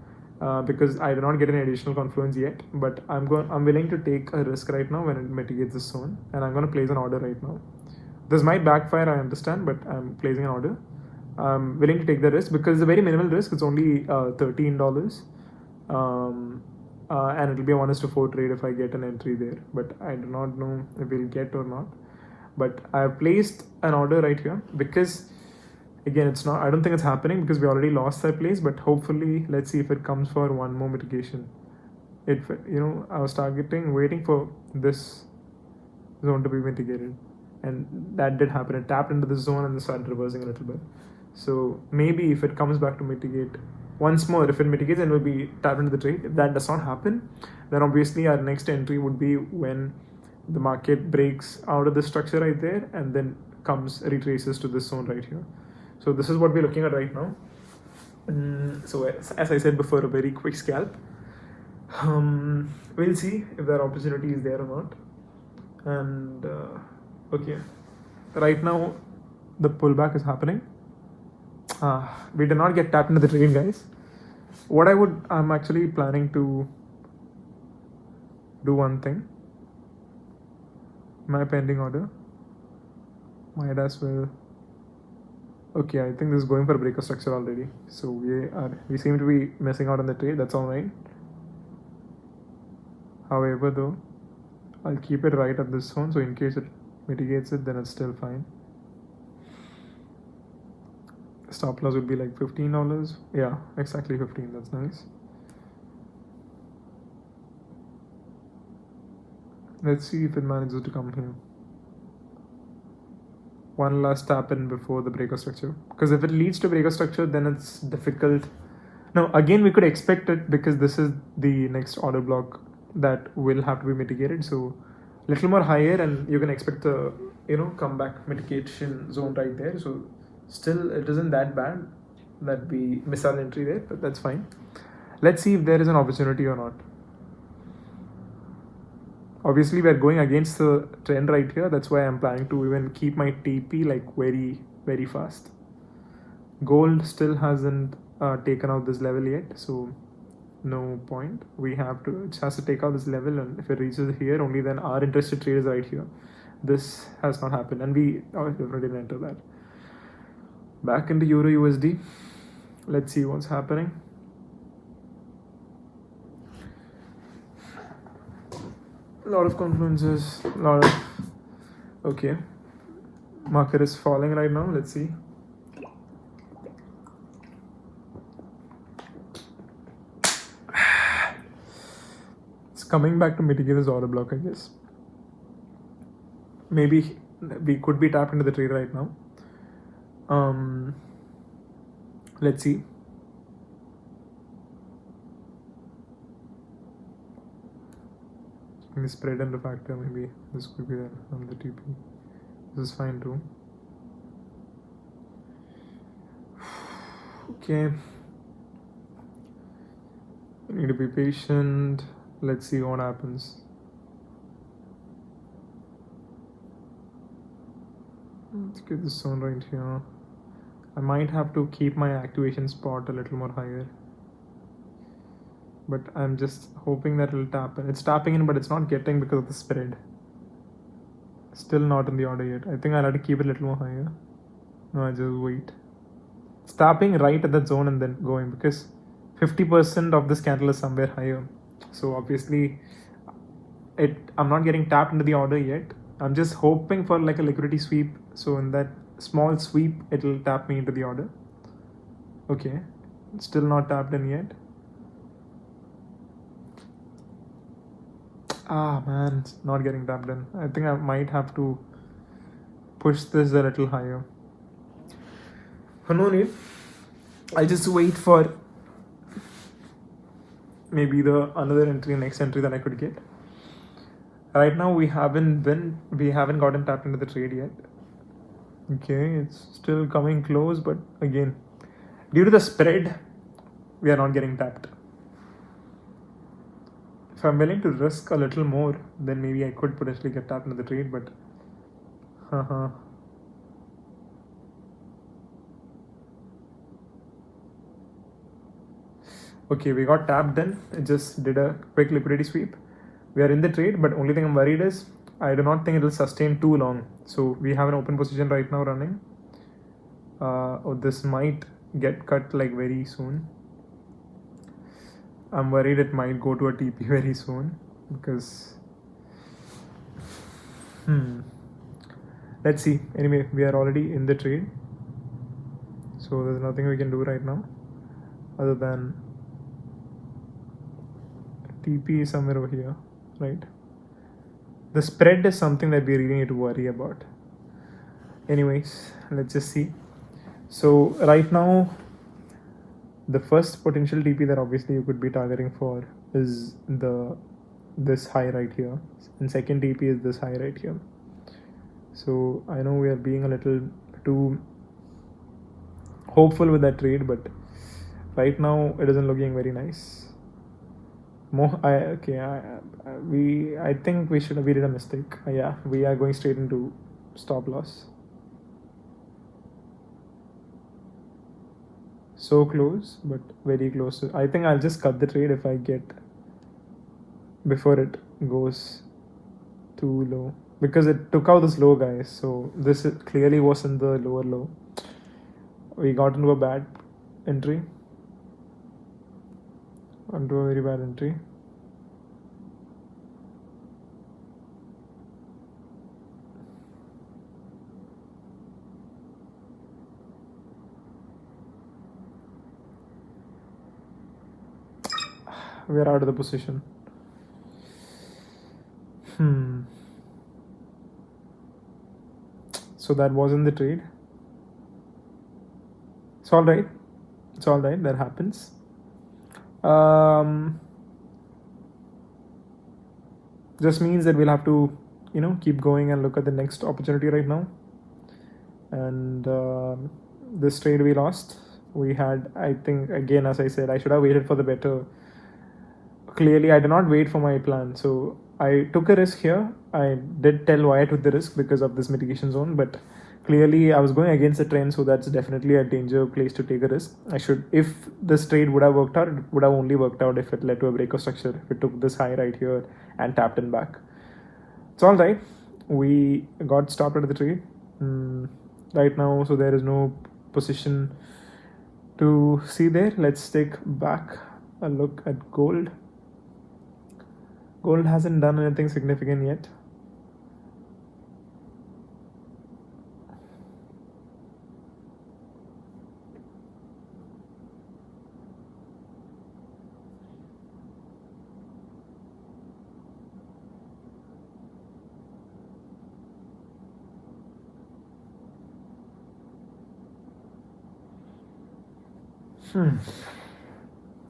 because I did not get any additional confluence yet, but I'm willing to take a risk right now when it mitigates this zone, and I'm going to place an order right now. This might backfire, I understand, but I'm placing an order. I'm willing to take the risk because it's a very minimal risk. It's only $13. And it'll be a 1:4 trade if I get an entry there, but I do not know if we'll get or not. But I have placed an order right here because, again, I don't think it's happening because we already lost that place, but hopefully let's see if it comes for one more mitigation. I was waiting for this zone to be mitigated, and that did happen. It tapped into this zone and then started reversing a little bit. So maybe if it comes back to mitigate once more, if it mitigates, then we'll be tapped into the trade. If that does not happen, then obviously our next entry would be when the market breaks out of the structure right there and then retraces to this zone right here. So this is what we're looking at right now. So as I said before, a very quick scalp. We'll see if that opportunity is there or not. And okay, right now the pullback is happening. We did not get tapped into the trade, guys. I'm actually planning to do one thing. My pending order might as well. Okay, I think this is going for a breaker structure already. So we seem to be missing out on the trade. That's all right. However, though, I'll keep it right at this zone. So in case it mitigates it, then it's still fine. Stop loss would be like $15. Yeah, exactly 15. That's nice. Let's see if it manages to come here. One last tap in before the breaker structure, because if it leads to breaker structure, then it's difficult. Now again, we could expect it because this is the next order block that will have to be mitigated. So a little more higher, and you can expect the comeback mitigation zone right there. So still, it isn't that bad that we miss our entry there, but that's fine. Let's see if there is an opportunity or not. Obviously, we're going against the trend right here. That's why I'm planning to even keep my TP like very, very fast. Gold still hasn't taken out this level yet, so no point. It has to take out this level, and if it reaches here, only then our interested trade is right here. This has not happened, and we definitely didn't enter that. Back into Euro USD. Let's see what's happening. A lot of confluences, a lot of. Okay, market is falling right now. Let's see. It's coming back to mitigate this order block, I guess. Maybe we could be tapped into the trade right now. Let's see. The spread and the factor, maybe this could be there on the TP. This is fine too. Okay. We need to be patient. Let's see what happens. Let's get this zone right here. I might have to keep my activation spot a little more higher. But I'm just hoping that it'll tap in. It's tapping in, but it's not getting because of the spread. Still not in the order yet. I think I'll have to keep it a little more higher. No, I just wait. It's tapping right at that zone and then going because 50% of this candle is somewhere higher. So obviously, I'm not getting tapped into the order yet. I'm just hoping for like a liquidity sweep. So in that small sweep, it'll tap me into the order. Okay, still not tapped in yet. Ah man, it's not getting tapped in. I think I might have to push this a little higher. No need. I'll just wait for maybe the another entry, next entry that I could get. Right now we haven't gotten tapped into the trade yet. Okay, it's still coming close, but again, due to the spread, we are not getting tapped. If I'm willing to risk a little more, then maybe I could potentially get tapped into the trade, but okay, we got tapped in. It just did a quick liquidity sweep. We are in the trade, but only thing I'm worried is I do not think it will sustain too long. So we have an open position right now running. This might get cut like very soon. I'm worried it might go to a TP very soon because let's see. Anyway, we are already in the trade, so there's nothing we can do right now other than TP somewhere over here, right? The spread is something that we really need to worry about. Anyways, let's just see. So right now, the first potential TP that obviously you could be targeting for is this high right here, and second TP is this high right here. So I know we are being a little too hopeful with that trade, but right now it isn't looking very nice. I think we did a mistake. Yeah, we are going straight into stop loss. So close, but very close. I think I'll just cut the trade if I get before it goes too low, because it took out this low, guys. So this clearly wasn't the lower low. We got into a bad entry, onto a very bad entry. We're out of the position. So that wasn't the trade. It's all right. That happens. Just means that we'll have to, keep going and look at the next opportunity right now. And this trade we lost. We had, I think, again, as I said, I should have waited for the better. Clearly, I did not wait for my plan. So I took a risk here. I did tell why I took the risk because of this mitigation zone, but clearly I was going against the trend, so that's definitely a danger place to take a risk. If this trade would have worked out, it would have only worked out if it led to a break of structure, if it took this high right here and tapped in back. It's all right. We got stopped at the trade right now, so there is no position to see there. Let's take back a look at gold. Gold hasn't done anything significant yet.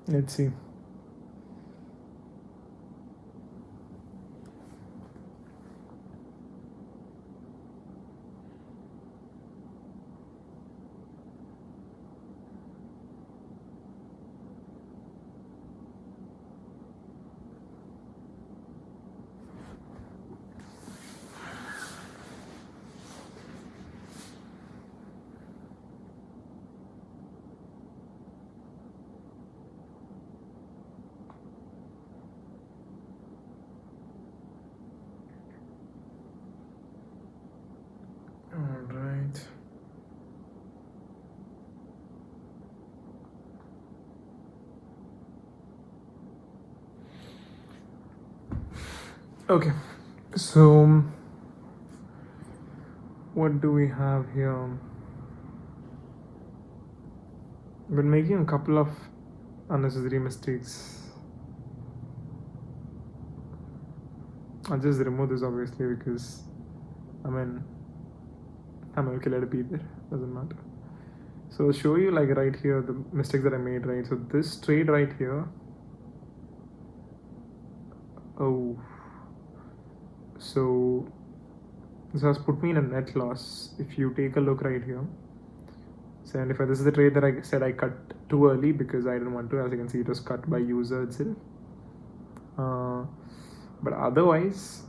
Let's see. All right. Okay, so what do we have here? I've been making a couple of unnecessary mistakes. I'll just remove this obviously because I'm okay, let it be there, doesn't matter. So I'll show you like right here the mistakes that I made, right? So this trade right here, so this has put me in a net loss. If you take a look right here, 75, this is the trade that I said I cut too early because I didn't want to. As you can see, it was cut by user itself. But otherwise,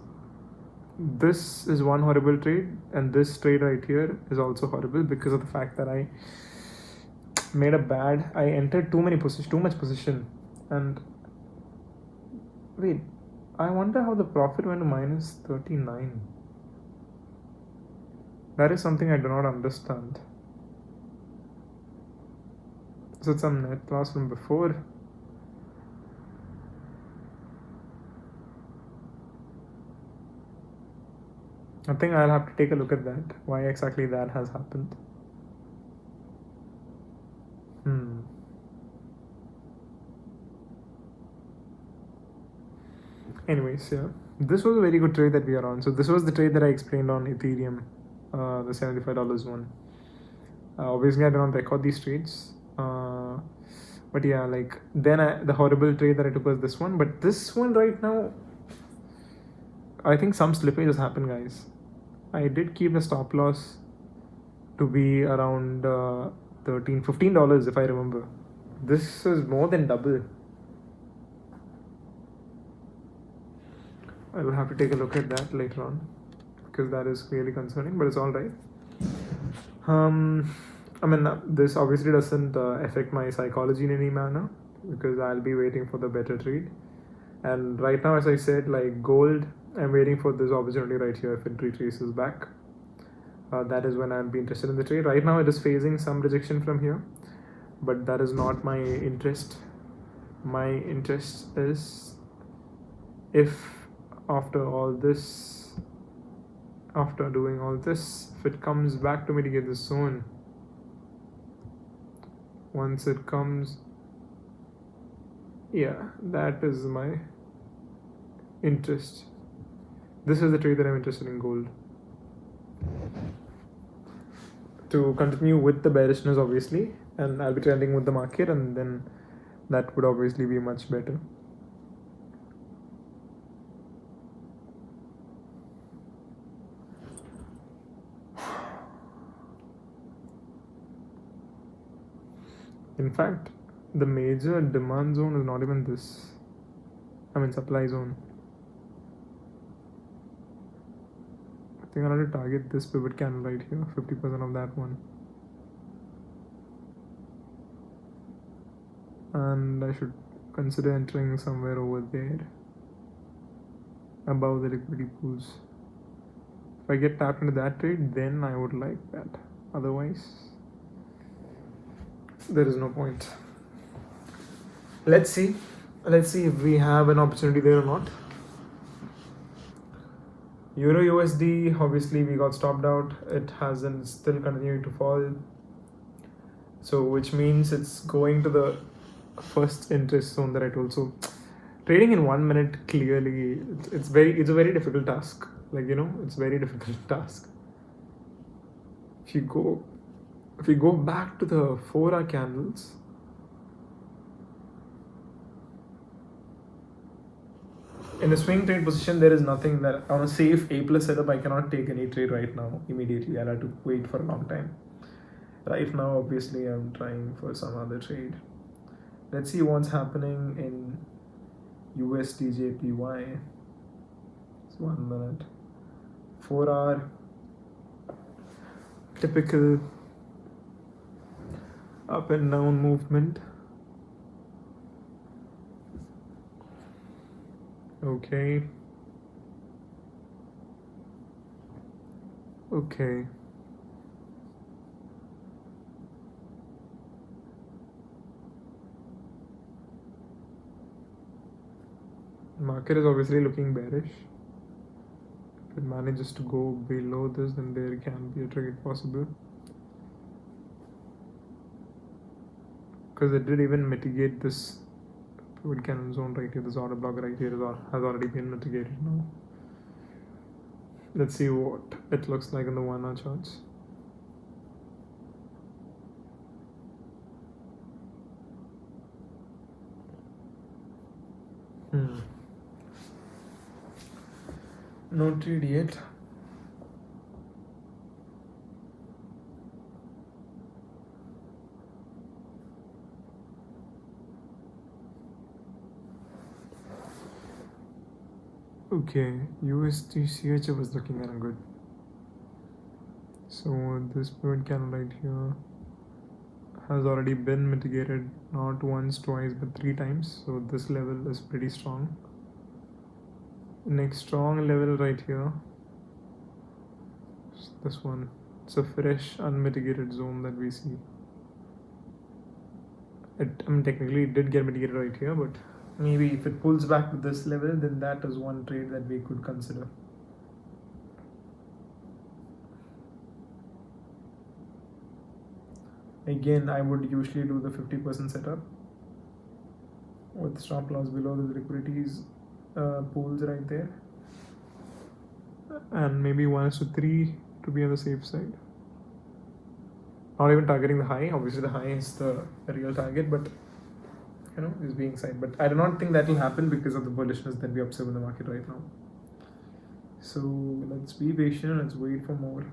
this is one horrible trade, and this trade right here is also horrible because of the fact that I entered too much position, and wait, I wonder how the profit went to minus 39. That is something I do not understand. Is it some net loss from before? I think I'll have to take a look at that, why exactly that has happened. Anyways, yeah, this was a very good trade that we are on. So this was the trade that I explained on Ethereum, the $75 one. Obviously I did not record these trades, but yeah, like then the horrible trade that I took was this one. But this one right now, I think some slippage has happened, guys. I did keep the stop loss to be around $15 if I remember. This is more than double. I will have to take a look at that later on because that is really concerning, but it's all right. This obviously doesn't affect my psychology in any manner because I'll be waiting for the better trade. And right now, as I said, like gold, I'm waiting for this opportunity right here. If it retraces back, that is when I'll be interested in the trade. Right now, it is facing some rejection from here, but that is not my interest. My interest is if after doing all this, if it comes back to mitigate this zone, once it comes, yeah, that is my interest. This is the trade that I'm interested in gold. To continue with the bearishness, obviously, and I'll be trending with the market, and then that would obviously be much better. In fact, the major demand zone is not even this. Supply zone. I think I'll have to target this pivot candle right here, 50% of that one. And I should consider entering somewhere over there, above the liquidity pools. If I get tapped into that trade, then I would like that. Otherwise, there is no point. Let's see if we have an opportunity there or not. Euro USD, obviously we got stopped out. It hasn't still continuing to fall. So which means it's going to the first interest zone that I told. So trading in 1 minute, clearly it's a very difficult task. Like, it's very difficult task. If you go back to the 4-hour candles, in a swing trade position, there is nothing that on a safe A plus setup I cannot take any trade right now immediately. I'll have to wait for a long time. Right now, obviously, I'm trying for some other trade. Let's see what's happening in USDJPY. It's 1 minute. 4-hour. Typical up and down movement. Okay. Market is obviously looking bearish. If it manages to go below this, then there can be a trade possible. Because it did even mitigate this pivot candle zone right here. This order block right here has already been mitigated now. Let's see what it looks like in the 1-hour charts. No trade yet. Okay, USD was looking kind of good. So this pivot candle right here has already been mitigated, not once, twice, but 3 times. So this level is pretty strong. Next strong level right here, this one. It's a fresh unmitigated zone that we see. Technically it did get mitigated right here, but maybe if it pulls back to this level, then that is one trade that we could consider. Again, I would usually do the 50% setup with stop loss below the liquidities pools right there, and maybe 1:3 to be on the safe side. Not even targeting the high. Obviously the high is the real target, but is being side. But I do not think that will happen because of the bullishness that we observe in the market right now. So let's be patient, let's wait for more.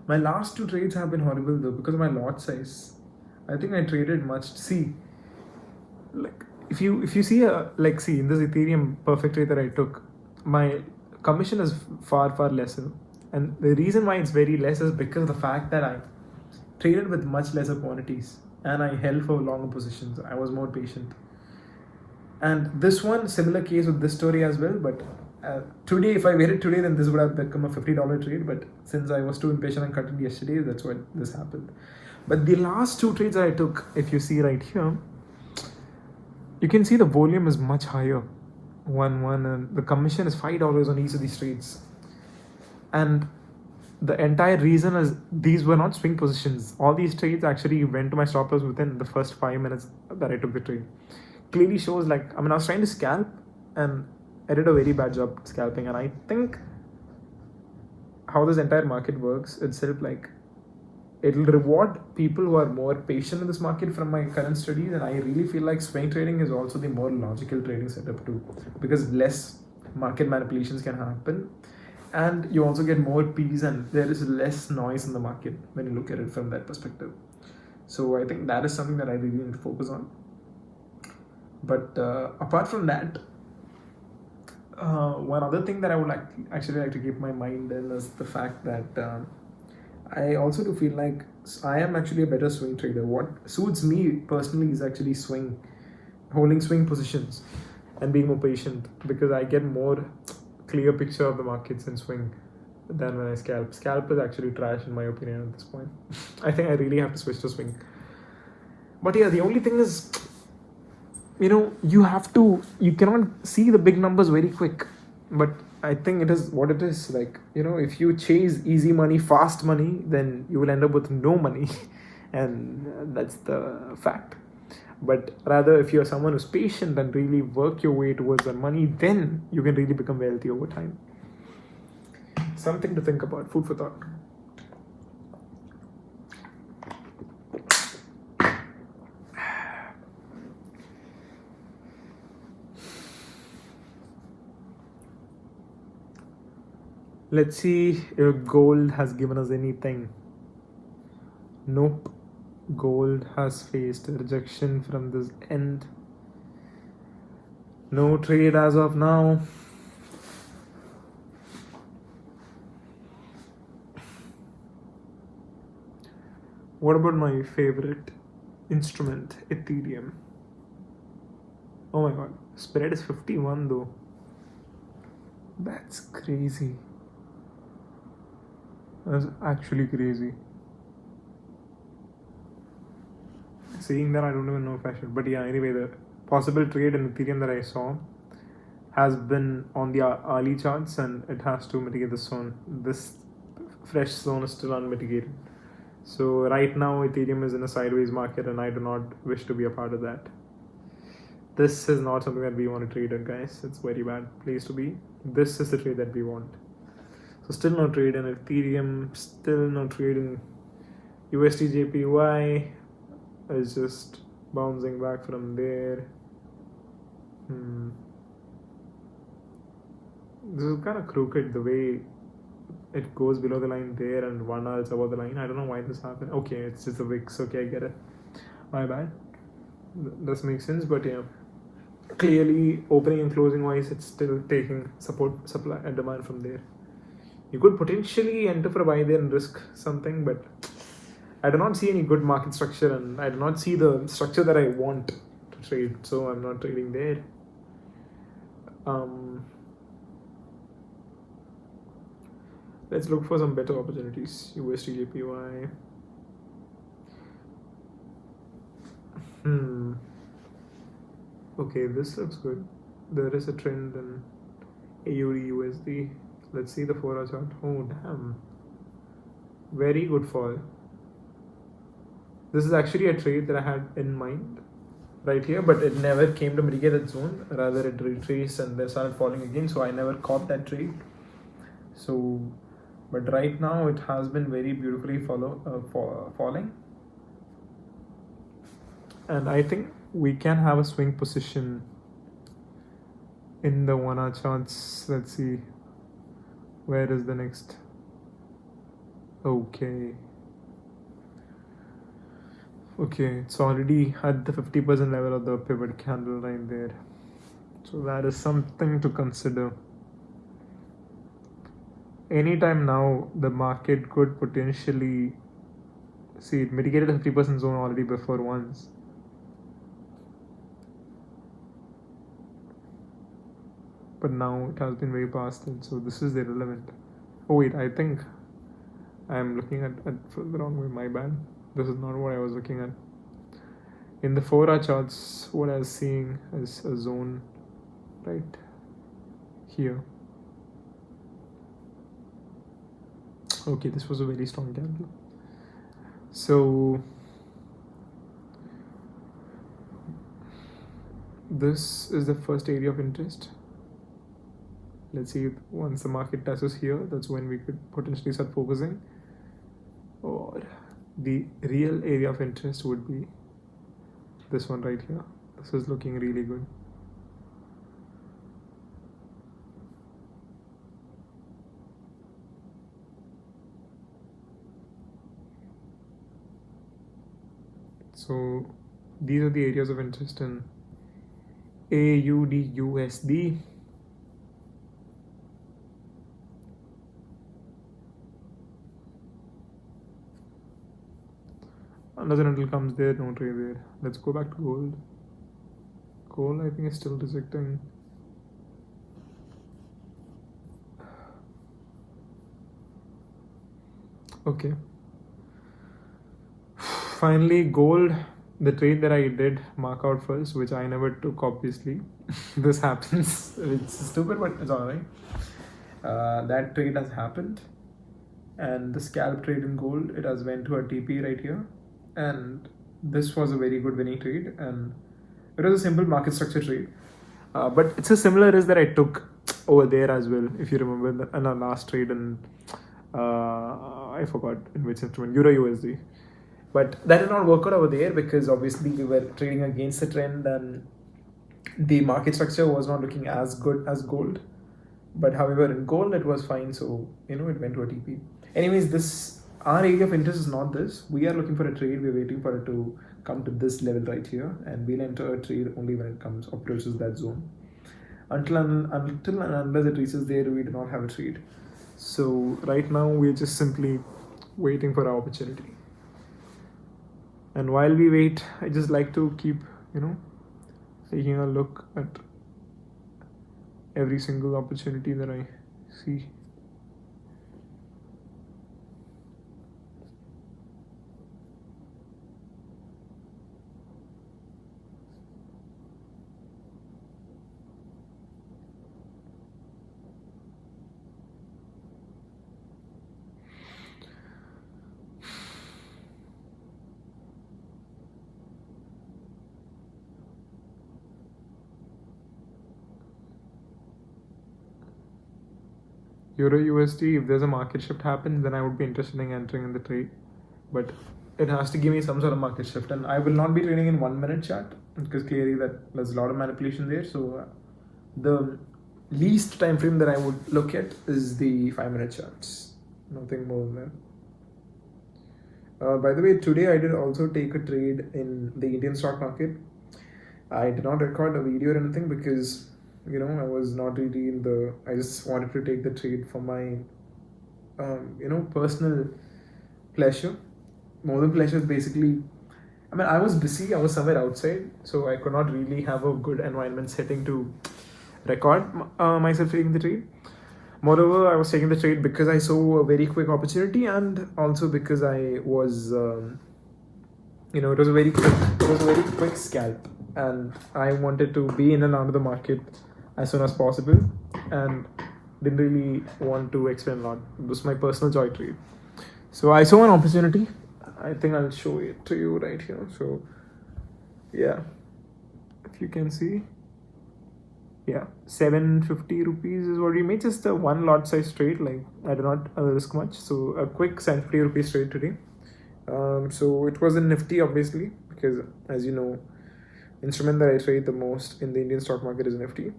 My last 2 trades have been horrible though because of my lot size. I think I traded much. See, like if you see see in this Ethereum perfect trade that I took, my commission is far lesser, and the reason why it's very less is because of the fact that I traded with much lesser quantities and I held for longer positions. I was more patient. And this one, similar case with this story as well, but today, if I waited today, then this would have become a $50 trade, but since I was too impatient and cut it yesterday, that's why this happened. But the last 2 trades that I took, if you see right here, you can see the volume is much higher, 1 and the commission is $5 on each of these trades. And the entire reason is these were not swing positions. All these trades actually went to my stop loss within the first 5 minutes that I took the trade. Clearly shows I was trying to scalp and I did a very bad job scalping. And I think how this entire market works itself, it'll reward people who are more patient in this market from my current studies. And I really feel like swing trading is also the more logical trading setup too, because less market manipulations can happen. And you also get more peace and there is less noise in the market when you look at it from that perspective. So I think that is something that I really need to focus on. But apart from that, one other thing that I would actually like to keep my mind in is the fact that I also do feel like I am actually a better swing trader. What suits me personally is actually holding swing positions and being more patient, because I get more clear picture of the markets in swing than when I scalp. Scalp is actually trash in my opinion at this point. I think I really have to switch to swing. But yeah, the only thing is, you cannot see the big numbers very quick. but I think it is what it is. Like, if you chase easy money, fast money, then you will end up with no money, and that's the fact. But rather, if you're someone who's patient and really work your way towards that money, then you can really become wealthy over time. Something to think about. Food for thought. Let's see if gold has given us anything. Nope. Gold has faced rejection from this end. No trade as of now. What about my favorite instrument, Ethereum? Oh my god, spread is 51 though. That's crazy. That's actually crazy. Saying that, I don't even know if I should. But yeah, anyway, the possible trade in Ethereum that I saw has been on the early charts, and it has to mitigate the zone. This fresh zone is still unmitigated. So right now, Ethereum is in a sideways market, and I do not wish to be a part of that. This is not something that we want to trade in, guys. It's a very bad place to be. This is the trade that we want. So still no trade in Ethereum, still no trade in USD JPY. Is just bouncing back from there. This is kind of crooked, the way it goes below the line there and 1 hour is above the line. I don't know why this happened. Okay, it's just a VIX. Okay, I get it. My bad. Does make sense, but yeah. Clearly, opening and closing wise, it's still taking support, supply, and demand from there. You could potentially enter for a buy there and risk something, but I do not see any good market structure, and I do not see the structure that I want to trade, so I'm not trading there. Let's look for some better opportunities. USD JPY. Okay, this looks good. There is a trend in AUD USD. Let's see the 4 hour chart. Oh damn, very good fall. This is actually a trade that I had in mind right here, but it never came to mitigate that zone. Rather, it retraced and then started falling again, so I never caught that trade. So, but right now it has been very beautifully falling, and I think we can have a swing position in the 1 hour charts. Let's see, where is the next? Okay, it's already at the 50% level of the pivot candle right there, so that is something to consider. Anytime now, the market could potentially see it mitigated the 50% zone already before once. But now it has been very past it, so this is irrelevant. Oh wait, I think I'm looking at the wrong way, my bad. This is not what I was looking at. In the 4 hour charts, what I was seeing is a zone right here. Okay, this was a very strong candle. So this is the first area of interest. Let's see, once the market touches here, that's when we could potentially start focusing. Or the real area of interest would be this one right here. This is looking really good. So these are the areas of interest in AUD USD. Unless and until comes there, no trade there. Let's go back to gold. Gold, I think, is still rejecting. Okay. Finally, gold the trade that I did mark out first, which I never took, obviously. This happens. It's stupid, but it's alright. That trade has happened, and the scalp trade in gold, it has went to a TP right here, and this was a very good winning trade, and it was a simple market structure trade. But it's a similar risk that I took over there as well, if you remember, in our last trade, and I forgot in which instrument, Euro USD. But that did not work out over there because obviously we were trading against the trend, and the market structure was not looking as good as gold. But however, in gold it was fine, so it went to a TP. Anyways, this our area of interest is not this. We are looking for a trade. We're waiting for it to come to this level right here, and we'll enter a trade only when it comes approaches that zone. Until and unless it reaches there, we do not have a trade. So right now we're just simply waiting for our opportunity. And while we wait, I just like to keep taking a look at every single opportunity that I see. Euro USD, if there's a market shift happens, then I would be interested in entering in the trade. But it has to give me some sort of market shift, and I will not be trading in 1 minute chart because clearly there's a lot of manipulation there. So the least time frame that I would look at is the 5-minute charts, nothing more than that. By the way, today I did also take a trade in the Indian stock market. I did not record a video or anything because I was not really I just wanted to take the trade for my personal pleasure. More than pleasure is basically, I was busy, I was somewhere outside, so I could not really have a good environment setting to record myself taking the trade. Moreover, I was taking the trade because I saw a very quick opportunity, and also because I was it was a very quick scalp, and I wanted to be in and out of the market as soon as possible, and didn't really want to explain a lot. It was my personal joy trade. So I saw an opportunity. I think I'll show it to you right here. So yeah, if you can see, 750 rupees is what we made. Just a one lot size trade. Like I did not risk much. So a quick 750 rupees trade today. So it was in Nifty, obviously, because as you know, instrument that I trade the most in the Indian stock market is Nifty.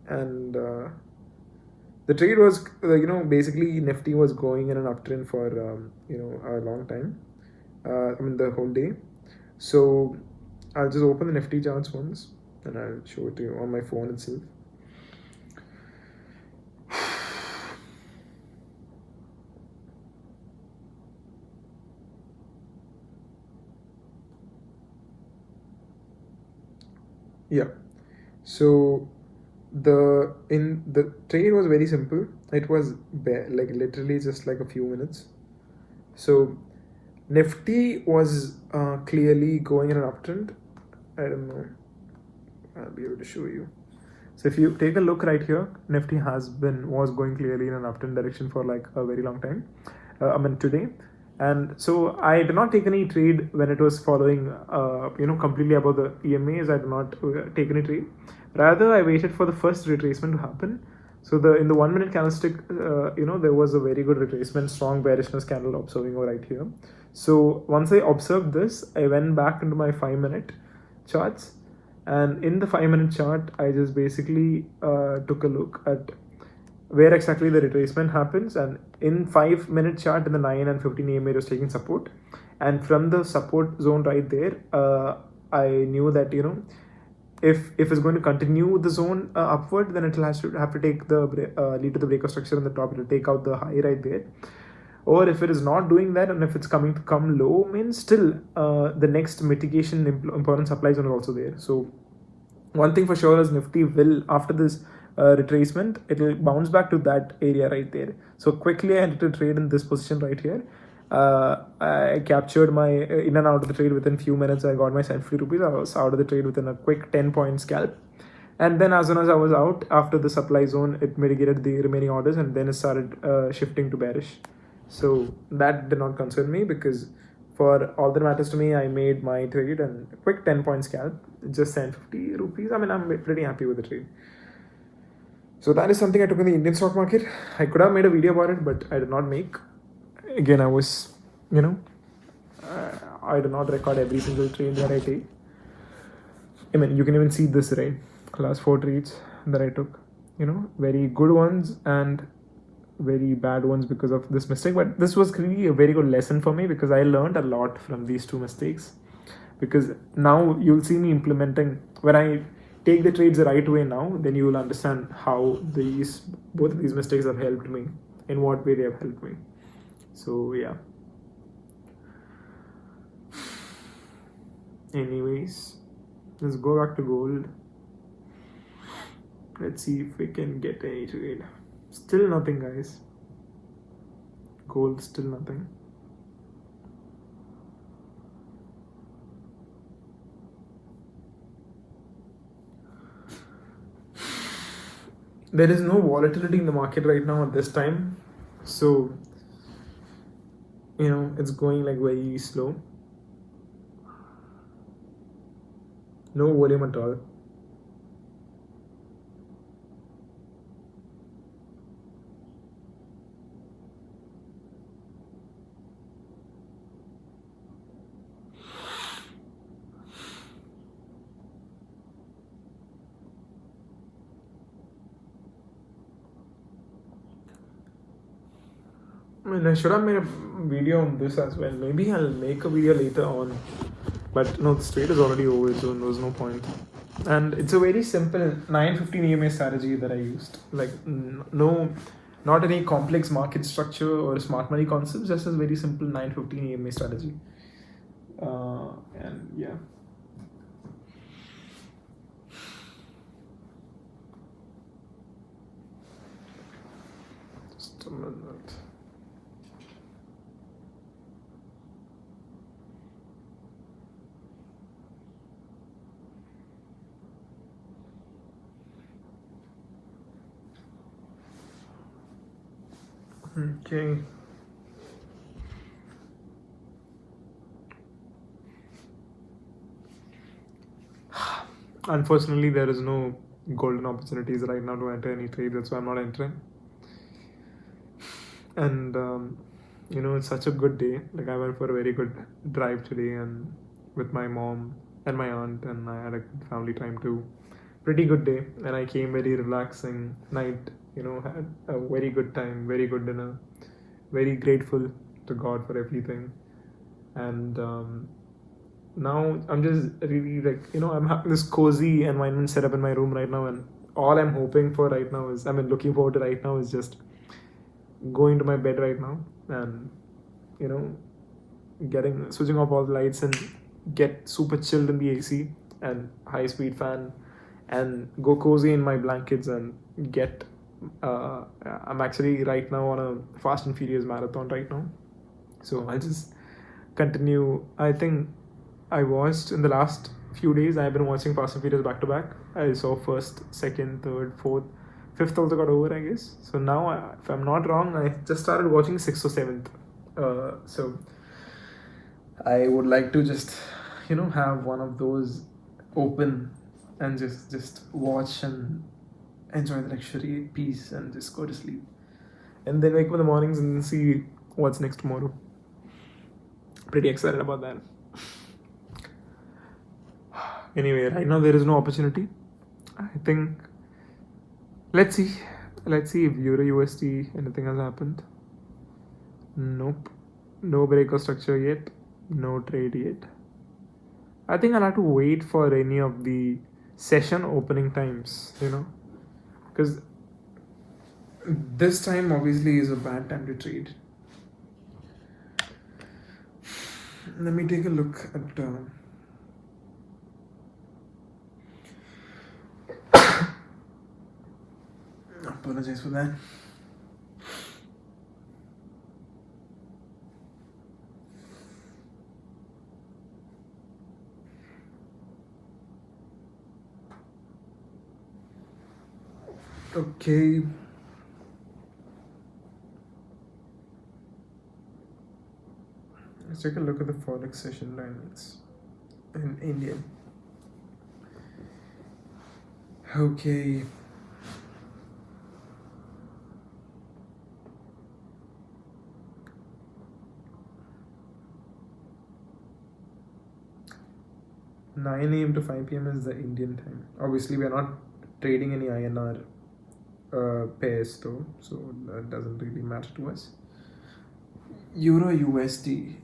And the trade was basically Nifty was going in an uptrend for a long time, the whole day. So I'll just open the Nifty charts once and I'll show it to you on my phone itself. Yeah, so the trade was very simple. It was literally just like a few minutes. So Nifty was clearly going in an uptrend. I don't know, I'll be able to show you. So if you take a look right here, Nifty was going clearly in an uptrend direction for like a very long time. Today. And so I did not take any trade when it was following completely above the EMAs. I did not take any trade. Rather, I waited for the first retracement to happen. So in the 1 minute candlestick, there was a very good retracement, strong bearishness candle observing over right here. So once I observed this, I went back into my 5-minute charts, and in the 5-minute chart, I just basically took a look at where exactly the retracement happens, and in 5-minute chart in the 9 and 15 EMA it was taking support, and from the support zone right there, I knew that if it's going to continue the zone upward, then it will have to take the lead to the breakout structure on the top. It will take out the high right there. Or if it is not doing that, and if it's come low, means still the next mitigation important supply zone is also there. So one thing for sure is Nifty will, after this retracement, it will bounce back to that area right there. So quickly I entered a trade in this position right here. I captured my in and out of the trade within few minutes. I got my 750 rupees. I was out of the trade within a quick 10-point scalp. And then as soon as I was out, after the supply zone, it mitigated the remaining orders and then it started shifting to bearish. So that did not concern me because for all that matters to me, I made my trade and a quick 10-point scalp, just 750 rupees. I mean, I'm pretty happy with the trade. So that is something I took in the Indian stock market. I could have made a video about it, but I did not make. Again, I was, I do not record every single trade that I take. I mean, you can even see this, right? Last 4 trades that I took, very good ones and very bad ones because of this mistake. But this was really a very good lesson for me because I learned a lot from these 2 mistakes. Because now you'll see me implementing, when I take the trades the right way now, then you will understand how both of these mistakes have helped me, in what way they have helped me. So yeah. Anyways, let's go back to gold. Let's see if we can get any trade. Still nothing, guys. Gold, still nothing. There is no volatility in the market right now at this time. So, it's going like very slow. No volume at all. I mean, I should have made a video on this as well. Maybe I'll make a video later on. But no, the trade is already over, so there's no point. And it's a very simple 915 EMA strategy that I used. Like, not any complex market structure or smart money concepts, just a very simple 915 EMA strategy. And yeah. Just a minute. Okay. Unfortunately, there is no golden opportunities right now to enter any trade. That's why I'm not entering. And it's such a good day. Like, I went for a very good drive today, and with my mom and my aunt, and I had a good family time too. Pretty good day, and I came very relaxing night. Had a very good time, very good dinner, very grateful to God for everything. And now I'm just really I'm having this cozy environment set up in my room right now, and all I'm hoping for right now is, looking forward to right now is just going to my bed right now and switching off all the lights and get super chilled in the AC and high speed fan and go cozy in my blankets and get I'm actually right now on a Fast and Furious marathon right now, so I'll just continue. I think I watched in the last few days, I've been watching Fast and Furious back to back. I saw first, second, third, fourth, fifth also got over, I guess. So now, if I'm not wrong, I just started watching 6th or 7th. So I would like to just, have one of those open and just watch and enjoy the luxury, peace, and just go to sleep. And then wake up in the mornings and see what's next tomorrow. Pretty excited about that. Anyway, right now there is no opportunity. I think, let's see if Euro USD anything has happened. Nope, no breakout structure yet, no trade yet. I think I'll have to wait for any of the session opening times, because this time obviously is a bad time to trade. Let me take a look at apologize for that. Okay. Let's take a look at the Forex session lines in India. Okay. Nine a.m. to 5 p.m. is the Indian time. Obviously, we are not trading any INR pairs though, so that doesn't really matter to us. Euro USD.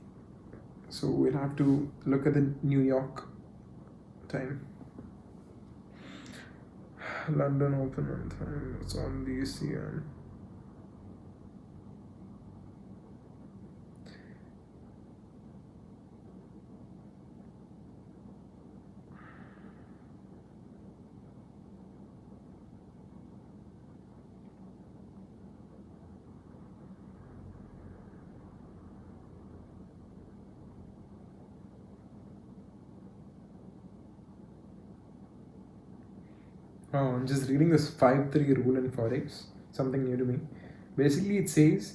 So we'll have to look at the New York time. London Open on time. It's on the CM. Oh, I'm just reading this 5-3 rule in Forex, something new to me. Basically, it says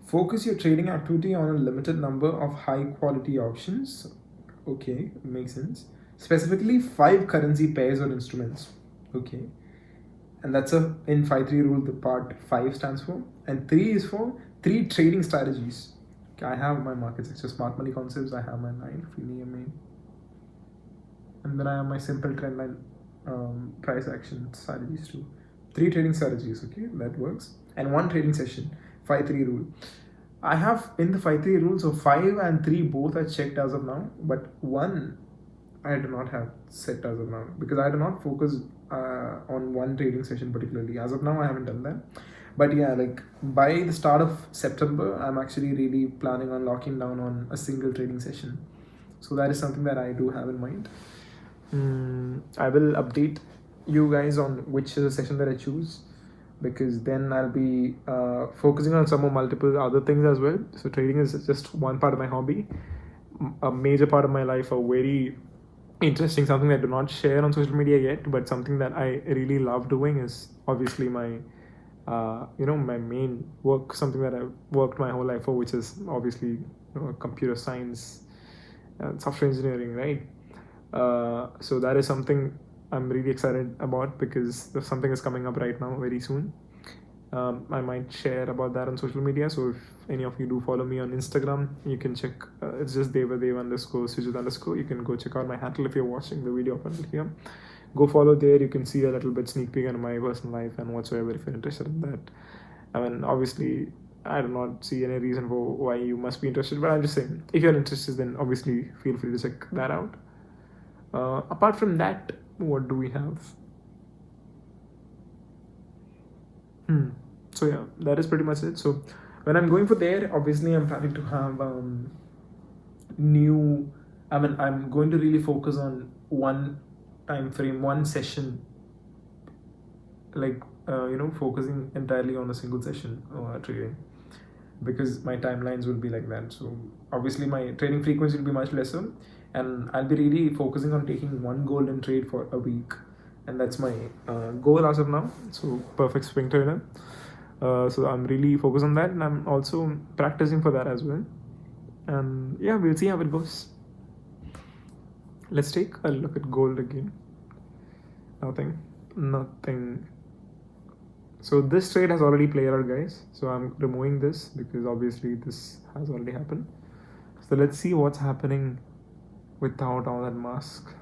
focus your trading activity on a limited number of high quality options. Okay, makes sense. Specifically, 5 currency pairs or instruments. Okay, and that's a in 5-3 rule. The part 5 stands for, and 3 is for 3 trading strategies. Okay, I have my market sector smart money concepts. I have my 9 free main, and then I have my simple trend line price action strategies too. 3 trading strategies, okay, that works, and 1 trading session. 5-3 rule. I have in the 5-3 rule, so 5 and 3 both are checked as of now, but 1 I do not have set as of now because I do not focus on one trading session particularly. As of now, I haven't done that. But yeah, like by the start of September, I'm actually really planning on locking down on a single trading session. So that is something that I do have in mind. I will update you guys on which is the session that I choose, because then I'll be focusing on some more multiple other things as well. So trading is just one part of my hobby. A major part of my life, a very interesting, something that I do not share on social media yet, but something that I really love doing is obviously my my main work, something that I've worked my whole life for, which is obviously computer science and software engineering, right? So that is something I'm really excited about because something is coming up right now very soon. I might share about that on social media. So if any of you do follow me on Instagram, you can check. It's just Devadev _ Sujith _ You can go check out my handle if you're watching the video up until here. Go follow there. You can see a little bit sneak peek on my personal life and whatsoever if you're interested in that. I mean, obviously, I do not see any reason for why you must be interested, but I'm just saying, if you're interested, then obviously feel free to check that out. Apart from that, what do we have? So yeah, that is pretty much it. So when I'm going for there, obviously I'm planning to have new. I mean, I'm going to really focus on one time frame, one session, like focusing entirely on a single session trading, because my timelines will be like that. So obviously my trading frequency will be much lesser, and I'll be really focusing on taking one golden trade for a week, and that's my goal as of now. So perfect swing trader. So I'm really focused on that, and I'm also practicing for that as well. And yeah, we'll see how it goes. Let's take a look at gold again. Nothing. So this trade has already played out, guys. So I'm removing this because obviously this has already happened. So let's see what's happening without all that mask.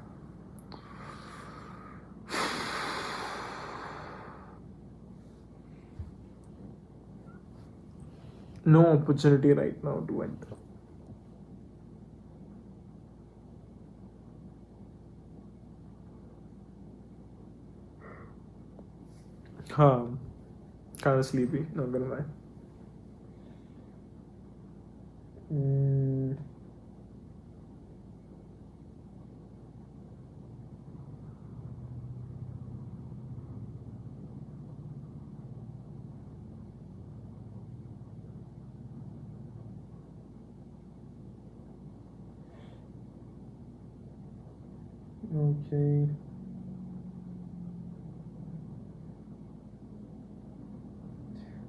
No opportunity right now to enter. Kind of sleepy, not gonna lie. Okay.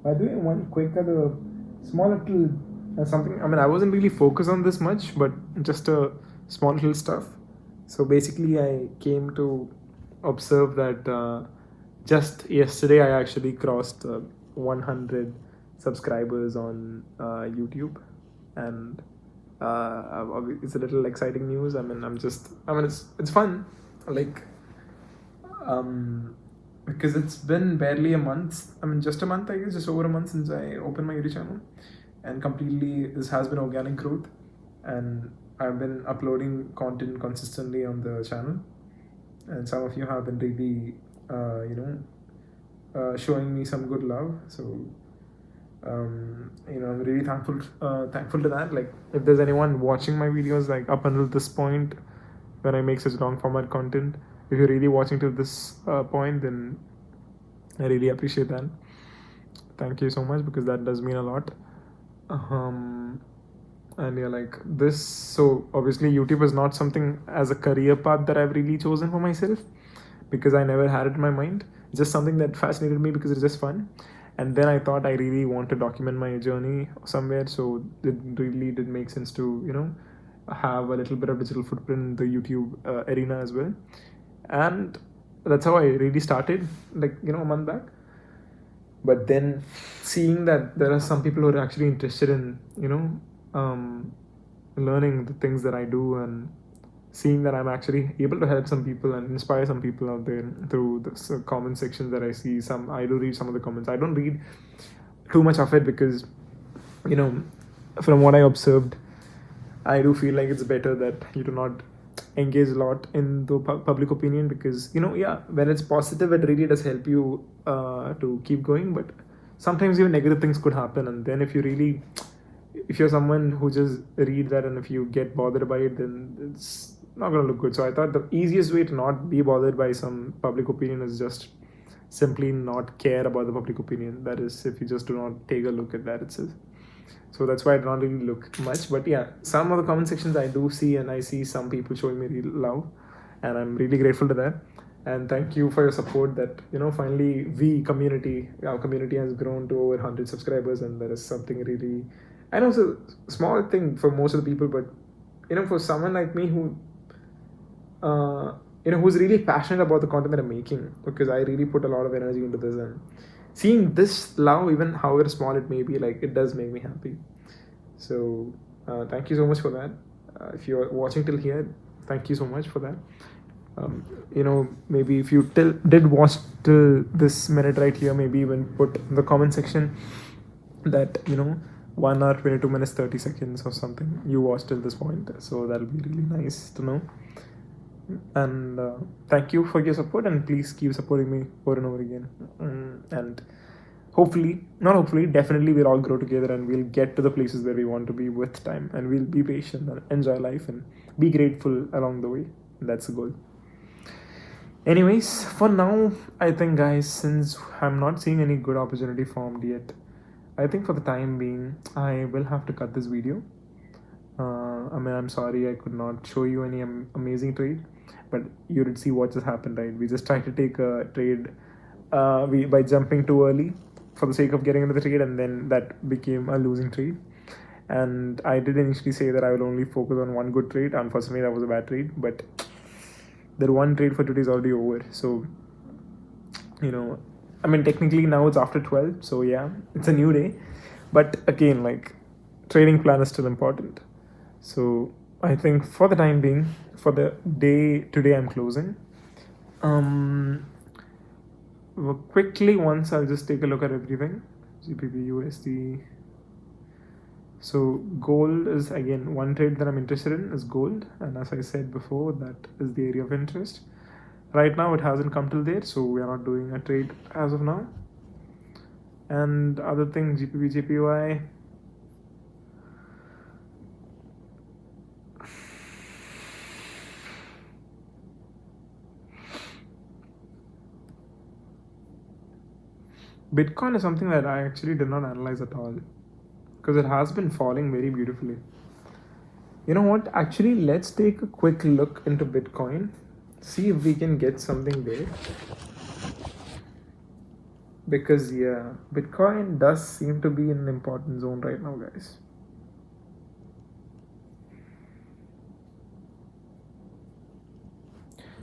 By the way, one quick other small little something. I mean, I wasn't really focused on this much, but just a small little stuff. So basically, I came to observe that just yesterday I actually crossed 100 subscribers on YouTube, and it's a little exciting news. I mean, it's fun, like because it's been barely a month. I mean, just a month, I guess, just over a month since I opened my YouTube channel, and completely this has been organic growth, and I've been uploading content consistently on the channel, and some of you have been really, showing me some good love. So I'm really thankful to that. Like, if there's anyone watching my videos like up until this point, when I make such long format content, if you're really watching to this point, then I really appreciate that. Thank you so much, because that does mean a lot. And yeah, like this, so obviously YouTube is not something as a career path that I've really chosen for myself, because I never had it in my mind. It's just something that fascinated me because it's just fun. And then I thought I really want to document my journey somewhere, so it really did make sense to have a little bit of digital footprint in the YouTube arena as well. And that's how I really started, like a month back. But then seeing that there are some people who are actually interested in learning the things that I do, and seeing that I'm actually able to help some people and inspire some people out there through the comment section that I see. I do read some of the comments. I don't read too much of it because from what I observed, I do feel like it's better that you do not engage a lot in the public opinion, because when it's positive, it really does help you to keep going. But sometimes even negative things could happen, and then if you're someone who just read that, and if you get bothered by it, then it's not going to look good. So I thought the easiest way to not be bothered by some public opinion is just simply not care about the public opinion. That is, if you just do not take a look at that itself. So that's why I don't really look much. But yeah, some of the comment sections I do see, and I see some people showing me real love, and I'm really grateful to that. And thank you for your support. That finally our community has grown to over 100 subscribers, and that is something really, I know it's a small thing for most of the people, but for someone like me who who's really passionate about the content that I'm making, because I really put a lot of energy into this, and seeing this love, even however small it may be, like, it does make me happy. So thank you so much for that. If you're watching till here, thank you so much for that. Maybe if you did watch till this minute right here, maybe even put in the comment section that 1 hour 22 minutes 30 seconds or something you watched till this point. So that'll be really nice to know. And thank you for your support, and please keep supporting me over and over again. And definitely we'll all grow together, and we'll get to the places where we want to be with time, and we'll be patient and enjoy life and be grateful along the way. That's the goal. Anyways, for now, I think, guys, since I'm not seeing any good opportunity formed yet, I think for the time being I will have to cut this video. I'm sorry I could not show you any amazing trade, but you did see what just happened, right? We just tried to take a trade by jumping too early for the sake of getting into the trade, and then that became a losing trade. And I did initially say that I will only focus on one good trade. Unfortunately, that was a bad trade, but that one trade for today is already over. So technically now it's after 12, so yeah, it's a new day. But again, like, trading plan is still important. So I think for the time being, for the day today, I'm closing. Quickly, once I'll just take a look at everything. GBP USD. So gold is, again, one trade that I'm interested in is gold, and as I said before, that is the area of interest. Right now it hasn't come till there, so we are not doing a trade as of now. And other things, GBP JPY. Bitcoin is something that I actually did not analyze at all, because it has been falling very beautifully. You know what? Actually, let's take a quick look into Bitcoin, see if we can get something there. because yeah, Bitcoin does seem to be in an important zone right now, guys.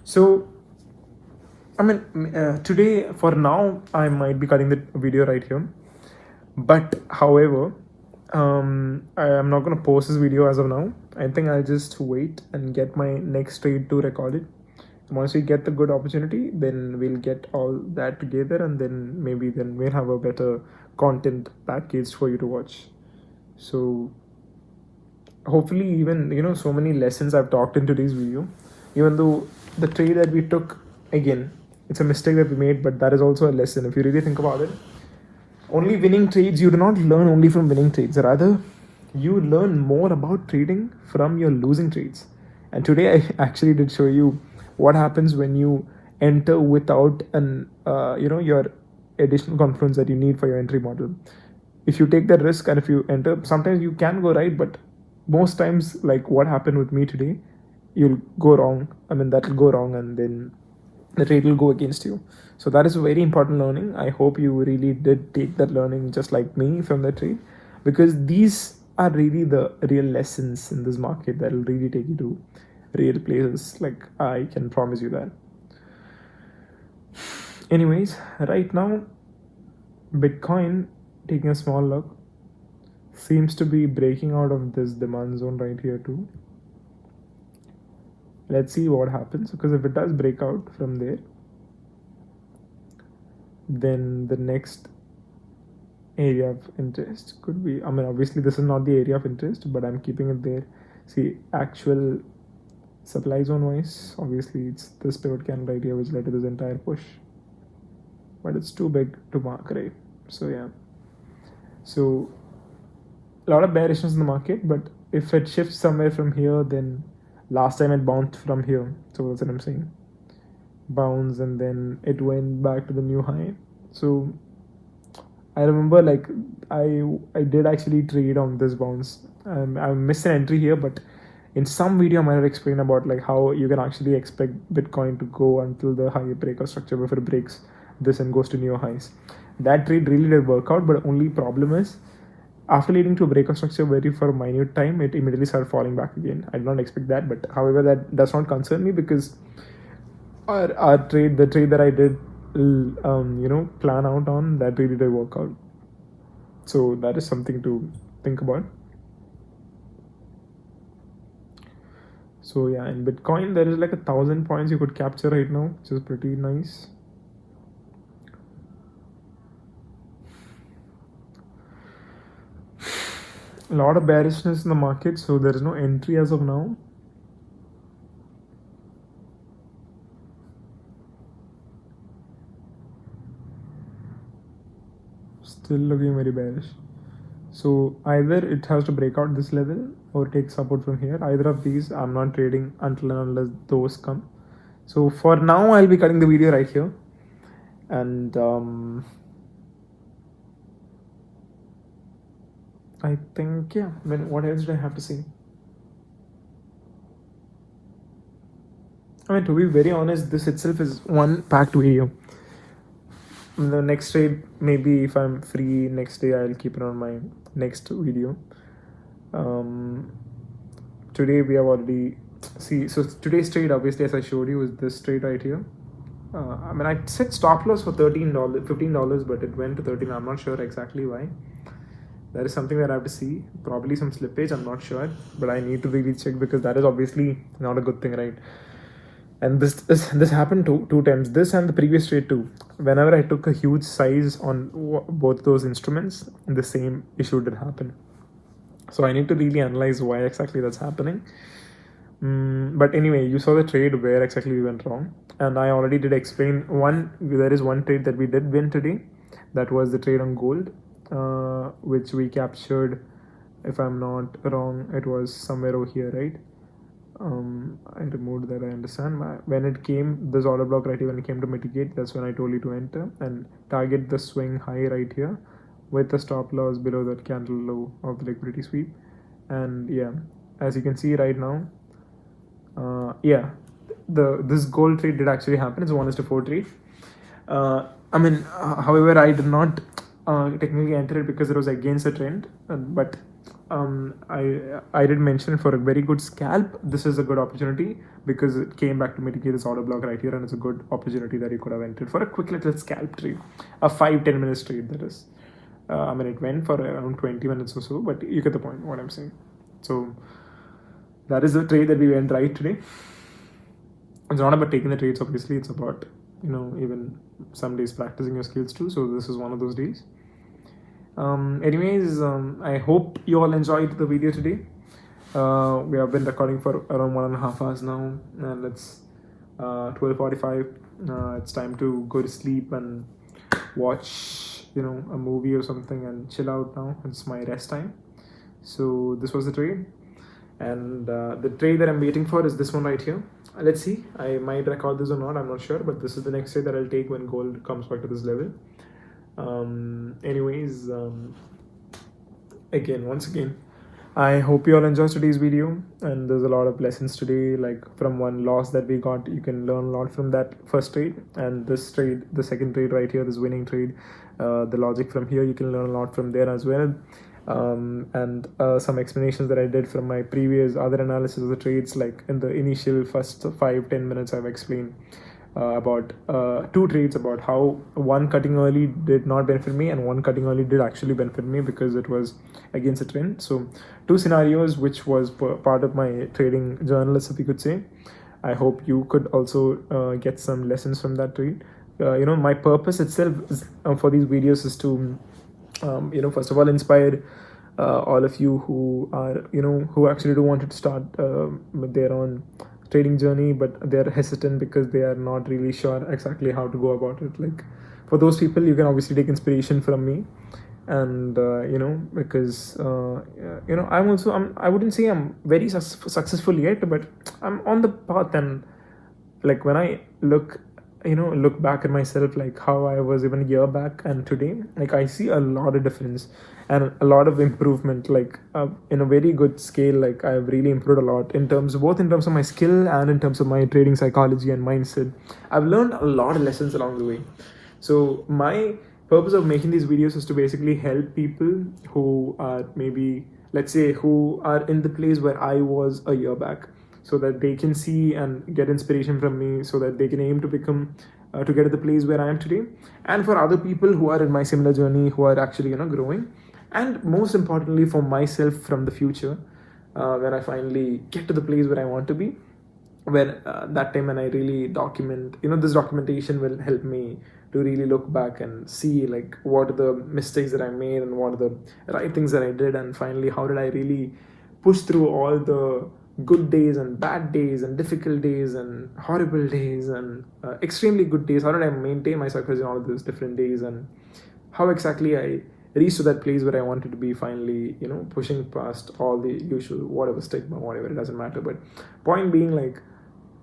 So I mean, today for now I might be cutting the video right here, but however, I am not gonna post this video as of now. I think I'll just wait and get my next trade to record it. Once we get the good opportunity, then we'll get all that together, and then maybe then we'll have a better content package for you to watch. So hopefully, even so many lessons I've talked in today's video, even though the trade that we took, again, it's a mistake that we made, but that is also a lesson if you really think about it. Only winning trades, you do not learn only from winning trades, rather you learn more about trading from your losing trades. And today I actually did show you what happens when you enter without an your additional confidence that you need for your entry model. If you take that risk and if you enter, sometimes you can go right, but most times, like what happened with me today, you'll go wrong. I mean, that'll go wrong, and then the trade will go against you. So that is a very important learning. I hope you really did take that learning just like me from the trade, because these are really the real lessons in this market that will really take you to real places. Like, I can promise you that. Anyways, right now, Bitcoin, taking a small look, seems to be breaking out of this demand zone right here too. Let's see what happens, because if it does break out from there, then the next area of interest could be, I mean, obviously this is not the area of interest, but I'm keeping it there. See, actual supply zone wise, obviously it's this pivot candle right here which led to this entire push, but it's too big to mark, right? So yeah, so a lot of bearishness in the market, but if it shifts somewhere from here, then last time it bounced from here, so that's what I'm saying, bounce, and then it went back to the new high. So I remember, like, I did actually trade on this bounce. I missed an entry here, but in some video I might have explained about like how you can actually expect Bitcoin to go until the higher breakout structure before it breaks this and goes to new highs. That trade really did work out, but only problem is, after leading to a breakout structure very for a minute time, it immediately started falling back again. I did not expect that, but however, that does not concern me, because our trade, the trade that I did plan out on, that really did work out. So that is something to think about. So yeah, in Bitcoin there is like 1,000 points you could capture right now, which is pretty nice. A lot of bearishness in the market, so there is no entry as of now. Still looking very bearish. So either it has to break out this level or take support from here. Either of these, I'm not trading until and unless those come. So for now, I'll be cutting the video right here. And I think, yeah, I mean, what else do I have to say? I mean, to be very honest, this itself is one packed video. The next trade, maybe if I'm free next day, I'll keep it on my next video. Today we have already so today's trade, obviously, as I showed you, is this trade right here. I mean, I set stop loss for $13, $15, but it went to 13. I'm not sure exactly why. That is something that I have to see. Probably some slippage, I'm not sure, but I need to really check, because that is obviously not a good thing, right? And this happened two times, this and the previous trade too. Whenever I took a huge size on both those instruments, the same issue did happen. So I need to really analyze why exactly that's happening. But anyway, you saw the trade where exactly we went wrong, and I already did explain there is one trade that we did win today. That was the trade on gold, which we captured, if I'm not wrong, it was somewhere over here, right? I removed that, I understand. When it came, this order block right here, when it came to mitigate, that's when I told you to enter and target the swing high right here with the stop loss below that candle low of the liquidity sweep. And yeah, as you can see right now, yeah, this gold trade did actually happen. It's a 1:4 trade. I mean, however, I did not technically enter it because it was against the trend. But I did mention it for a very good scalp. This is a good opportunity because it came back to mitigate this order block right here, and it's a good opportunity that you could have entered for a quick little scalp trade, a 5-10 minutes trade, that is. I mean, it went for around 20 minutes or so, but you get the point what I'm saying. So that is the trade that we went right today. It's not about taking the trades, obviously. It's about, even some days practicing your skills too. So this is one of those days. Anyways, I hope you all enjoyed the video today. We have been recording for around 1.5 hours now, and it's 12:45. It's time to go to sleep and watch, a movie or something and chill out now. It's my rest time. So this was the trade, and the trade that I'm waiting for is this one right here. Let's see, I might record this or not, I'm not sure, but this is the next trade that I'll take when gold comes back to this level. Anyways, once again, I hope you all enjoyed today's video, and there's a lot of lessons today. Like, from one loss that we got, you can learn a lot from that first trade, and this trade, the second trade right here, this winning trade, the logic from here, you can learn a lot from there as well. And some explanations that I did from my previous other analysis of the trades, like in the initial first 5-10 minutes I've explained about 2 trades, about how one cutting early did not benefit me and one cutting early did actually benefit me because it was against the trend. So 2 scenarios which was part of my trading journals, if you could say. I hope you could also get some lessons from that trade. My purpose itself is, for these videos is to first of all inspire all of you who are who actually do want to start with their own trading journey, but they're hesitant because they are not really sure exactly how to go about it. Like, for those people, you can obviously take inspiration from me, and because I wouldn't say I'm very successful yet, but I'm on the path. And like, when I look back at myself, like how I was even a year back and today, like I see a lot of difference and a lot of improvement, like in a very good scale. Like, I've really improved a lot both in terms of my skill and in terms of my trading psychology and mindset. I've learned a lot of lessons along the way. So my purpose of making these videos is to basically help people who are maybe, let's say, who are in the place where I was a year back, so that they can see and get inspiration from me, so that they can aim to become to get to the place where I am today. And for other people who are in my similar journey, who are actually growing, and most importantly for myself from the future, when I finally get to the place where I want to be, where that time when I really document, this documentation will help me to really look back and see like what are the mistakes that I made and what are the right things that I did, and finally how did I really push through all the good days and bad days and difficult days and horrible days and extremely good days. How did I maintain my success in all of those different days, and how exactly I reached to that place where I wanted to be, finally, pushing past all the usual whatever stigma, whatever, it doesn't matter. But point being, like,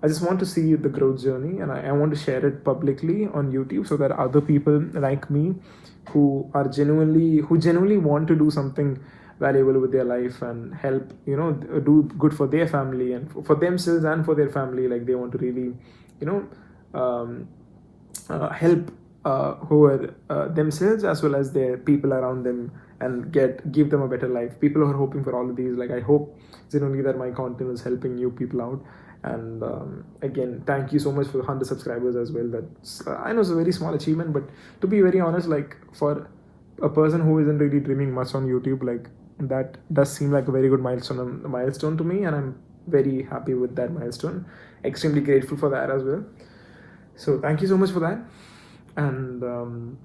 I just want to see the growth journey, and I want to share it publicly on YouTube so that other people like me who genuinely want to do something valuable with their life and help do good for their family and for themselves and for their family, like they want to really help who are themselves as well as their people around them, and give them a better life. People who are hoping for all of these, like, I hope genuinely that my content is helping you people out. And again, thank you so much for 100 subscribers as well. That's I know it's a very small achievement, but to be very honest, like, for a person who isn't really dreaming much on YouTube, like, that does seem like a very good milestone to me, and I'm very happy with that milestone. Extremely grateful for that as well. So thank you so much for that, and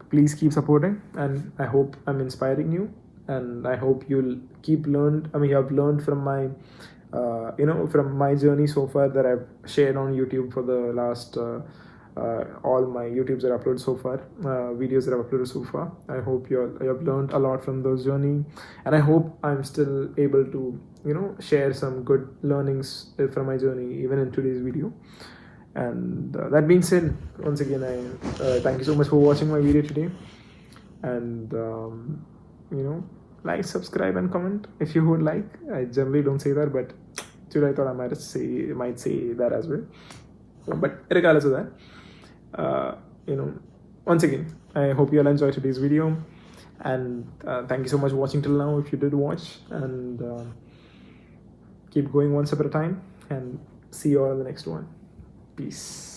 please keep supporting, and I hope I'm inspiring you, and I hope you'll you have learned from my from my journey so far that I've shared on YouTube for the last all my YouTubes that I've uploaded so far, videos that I've uploaded so far. I hope you have learned a lot from those journey, and I hope I'm still able to share some good learnings from my journey even in today's video. And that being said, once again, I thank you so much for watching my video today, and like, subscribe, and comment if you would like. I generally don't say that, but today I thought I might say that as well. But regardless of that, once again, I hope you all enjoyed today's video, and thank you so much for watching till now if you did watch, and keep going one step at a time, and see you all in the next one. Peace.